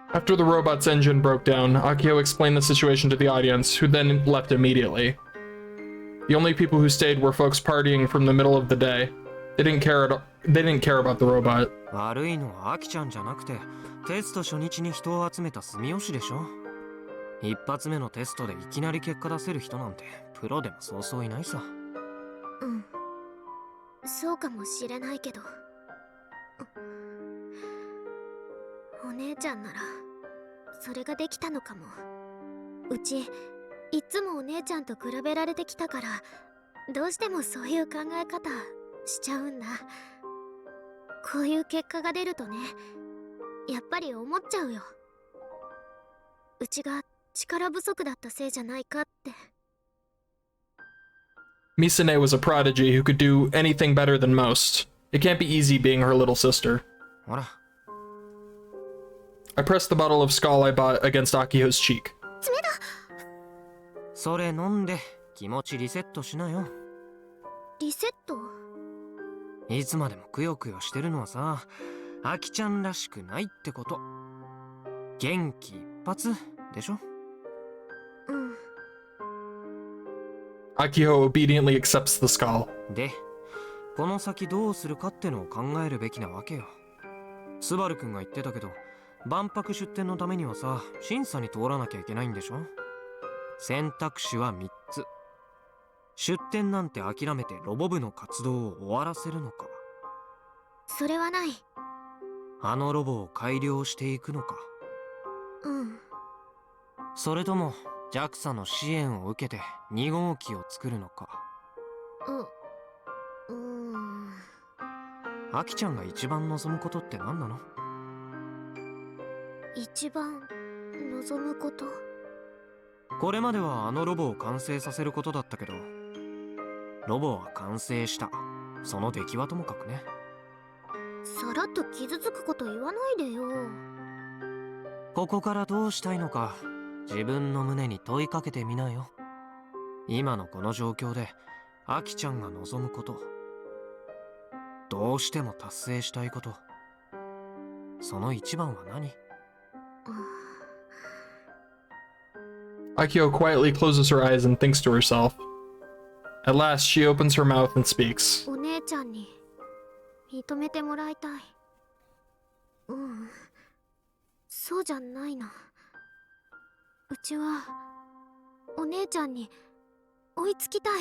た。After the robot's engine broke down, Akio explained the situation to the audience, who then left immediately. The only people who stayed were folks partying from the middle of the day. They didn't care about the robot. 悪いのはアキちゃんじゃなくて、テスト初日に人を集めた住吉でしょ。一発目のテストでいきなり結果出せる人なんてプロでもそうそういないさ。うん、そうかもしれないけど、お姉ちゃんならそれができたのかも。うちいつもお姉ちゃんと比べられてきたから、どうしてもそういう考え方しちゃうんだ。こういう結果が出るとね、やっぱり思っちゃうよ。うちが力不足だったせいじゃないかって。Misane was a prodigy who could do anything better than most. It can't be easy being her little sister. ほら。I pressed the bottle of Skull I bought against Akio's cheek. 爪だ。それ飲んで気持ちリセットしなよ。リセット？いつまでもくよくよしてるのはさ、アキちゃんらしくないってこと。元気一発でしょ。うん。Akio obediently accepts the skull. で、この先どうするかってのを考えるべきなわけよ。スバルくんが言ってたけど、万博出展のためにはさ、審査に通らなきゃいけないんでしょ。選択肢は3つ。出展なんて諦めてロボ部の活動を終わらせるのか。それはない。あのロボを改良していくのか。うん。それとも JAXA の支援を受けて2号機を作るのか。アキちゃんが一番望むことって何なの？一番望むこと？これまではあのロボを完成させることだったけど、ロボは完成した。その出来はともかくね。さらっと傷つくこと言わないでよ。ここからどうしたいのか自分の胸に問いかけてみなよ。今のこの状況でアキちゃんが望むこと、どうしても達成したいこと、その一番は何？Akio quietly closes her eyes and thinks to herself. At last, she opens her mouth and speaks. お姉ちゃんに認めてもらいたい。そうじゃないな。うちはお姉ちゃんに追いつきたい。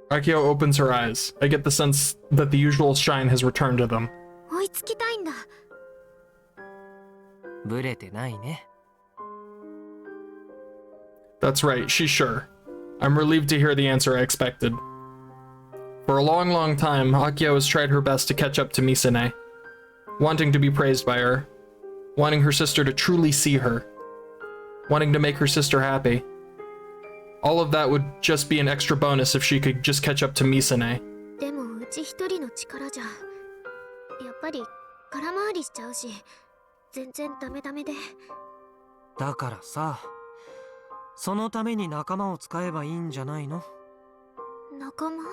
Akio opens her eyes. I get the sense that the usual shine has returned to them. 追いつきたいんだ。ブレてないね。That's right, she's sure. I'm relieved to hear the answer I expected. For a long, long time, Akio has tried her best to catch up to Misane, wanting to be praised by her, wanting her sister to truly see her, wanting to make her sister happy. All of that would just be an extra bonus if she could just catch up to Misane. ち一人の力じゃやっぱり空回りしちゃうし、全然ダメで。だからさ、そのために仲間を使えばいいんじゃないの？仲間？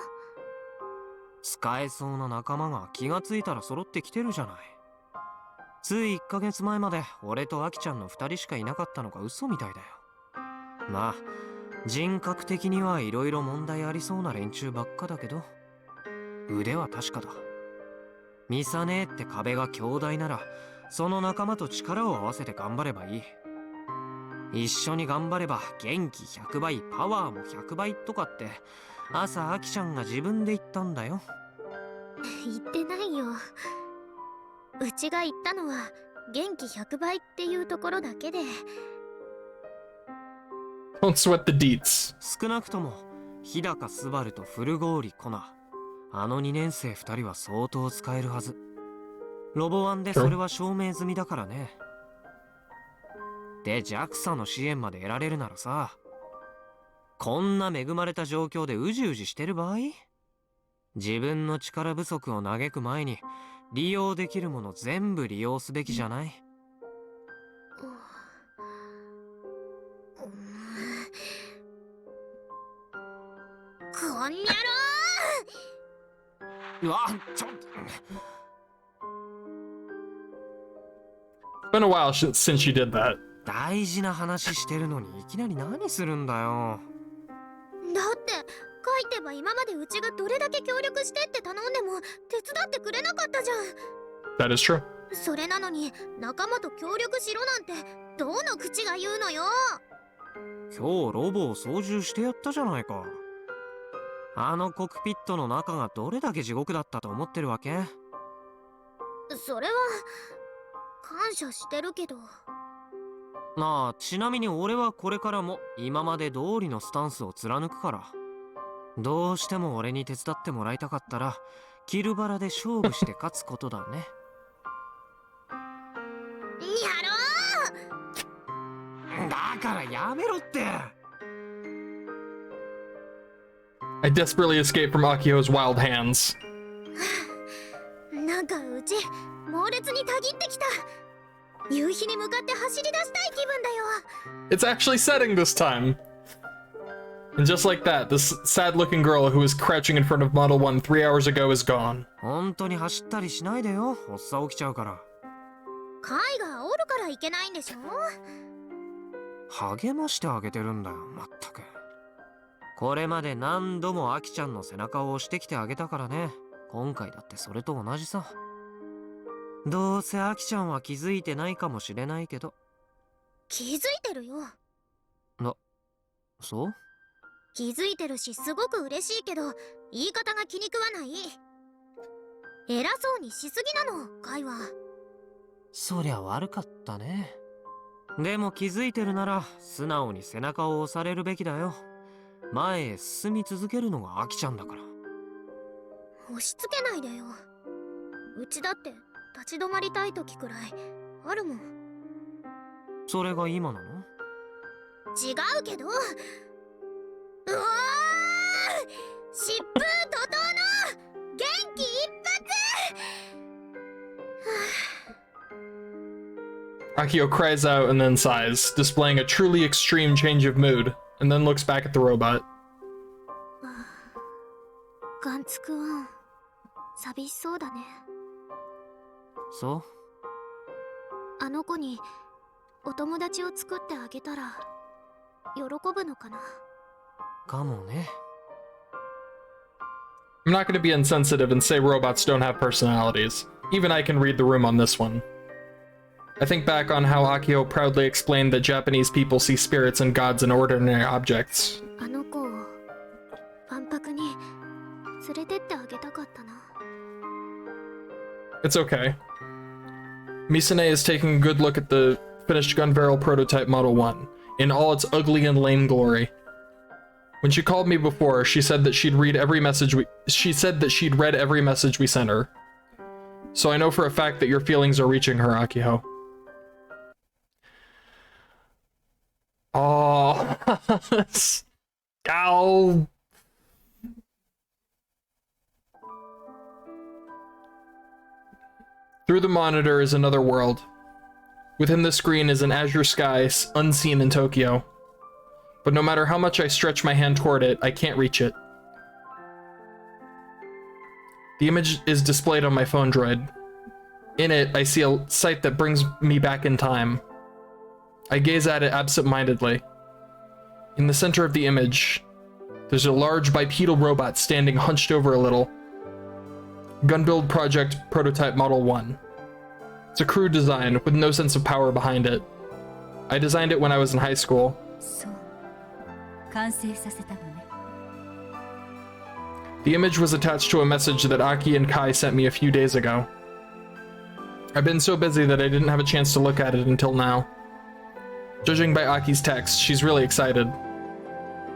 使えそうな仲間が気がついたら揃ってきてるじゃない。つい1ヶ月前まで俺とアキちゃんの2人しかいなかったのが嘘みたいだよ。まあ人格的にはいろいろ問題ありそうな連中ばっかだけど、腕は確かだ。ミサネーって壁が強大なら、その仲間と力を合わせて頑張ればいい。一緒に頑張れば元気100倍、パワーも100倍とかって朝アキちゃんが自分で言ったんだよ。言ってないよ。うちが言ったのは元気100倍っていうところだけで。Don't sweat the deets. 少なくとも日高スバルと古郡コナ、あの2年生2人は相当使えるはず。ロボワンでそれは証明済みだからね。で JAXA の支援まで得られるならさ、こんな恵まれた状況でうじうじしてる場合、自分の力不足を嘆く前に利用できるもの全部利用すべきじゃない？こんにゃうわ、ちょっと。It's been a while since you did that. 大事な話してるのにいきなり何するんだよ。だって書いてば今までうちがどれだけ協力してって頼んでも手伝ってくれなかったじゃん。That is true. それなのに仲間と協力しろなんてどの口が言うのよ。今日ロボを操縦してやったじゃないか。あのコックピットの中がどれだけ地獄だったと思ってるわけ？それは感謝してるけど。なあ、ちなみに俺はこれからも今まで通りのスタンスを貫くから。どうしても俺に手伝ってもらいたかったらキルバラで勝負して勝つことだね。やろう。だからやめろって。I desperately escaped from Akio's wild hands. なんかうち猛烈にたぎってきた。夕日に向かって走り出したい気分だよ。It's actually setting this time. And just like that, this sad-looking girl who was crouching in front of Model 1 3 hours ago is gone. 本当に走ったりしないでよ。発作起きちゃうから。カイが煽るからいけないんでしょ。励ましてあげてるんだよ、まったく。これまで何度もアキちゃんの背中を押してきてあげたからね。今回だってそれと同じさ。どうせアキちゃんは気づいてないかもしれないけど。気づいてるよ。そう？気づいてるしすごく嬉しいけど言い方が気に食わない。偉そうにしすぎなの、カイは。そりゃ悪かったね。でも気づいてるなら素直に背中を押されるべきだよ。前へ進み続けるのがアキちゃんだから。押し付けないでよ。うちだって立ち止まりたい時くらいあるもん。それが今なの？違うけど。うおー、疾風怒涛の元気一発。Akio cries out and then sighs, displaying a truly extreme change of mood, and then looks back at the robot. ガンツクワン、寂しそうだね。そう？あの子にお友達を作ってあげたら喜ぶのかな。かもね。I'm not going to be insensitive and say robots don't have personalities. Even I can read the room on this one. I think back on how Akio proudly explained that Japanese people see spirits and gods in ordinary objects. あの子を万博に連れてってあげたかったな。It's okay. Misane is taking a good look at the finished gun barrel prototype Model 1 in all its ugly and lame glory. When she called me before, she said that she'd read every message she'd read every message we sent her. So I know for a fact that your feelings are reaching her, Akiho. Oh, ow. Through the monitor is another world. Within the screen is an azure sky unseen in Tokyo. But no matter how much I stretch my hand toward it, I can't reach it. The image is displayed on my phone droid. In it, I see a sight that brings me back in time. I gaze at it absent-mindedly. In the center of the image, there's a large bipedal robot standing hunched over a little. Gunbuild Project Prototype Model 1. It's a crude design with no sense of power behind it. I designed it when I was in high school. そう完成させたのね The image was attached to a message that Aki and Kai sent me a few days ago. I've been so busy that I didn't have a chance to look at it until now. Judging by Aki's text, she's really excited.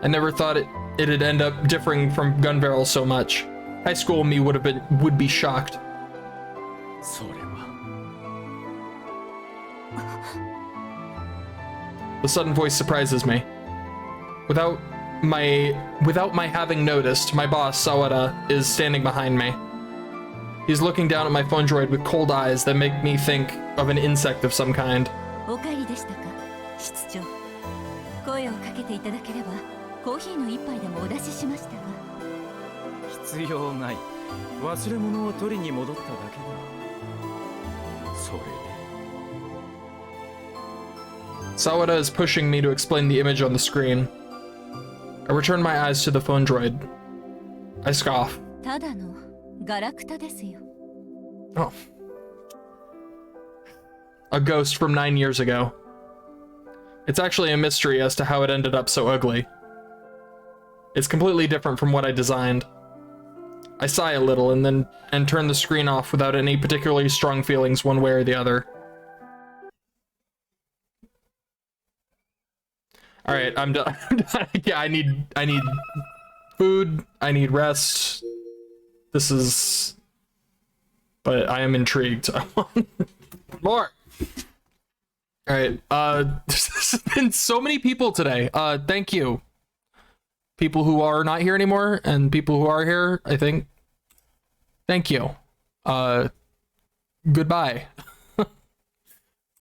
I never thought it'd end up differing from gun barrels so much. High school me would be shocked. それは The sudden voice surprises me. Without my having noticed, my boss, Sawada, is standing behind me. He's looking down at my phone droid with cold eyes that make me think of an insect of some kind. お帰りでしたか室長声をかけていただければコーヒーの一杯でもお出ししましたが必要ない忘れ物を取りに戻っただけだそれで Sawada is pushing me to explain the image on the screen. I return my eyes to the phone droid. I scoff. ただのガラクタですよ Oh. A ghost from 9 years ago. It's actually a mystery as to how it ended up so ugly. It's completely different from what I designed. I sigh a little and turn the screen off without any particularly strong feelings one way or the other. All right, I'm done. Yeah, I need food. I need rest. This is, but I am intrigued. I want more. All right. There's been so many people today. Thank you. People who are not here anymore and people who are here, I think. Thank you. Goodbye.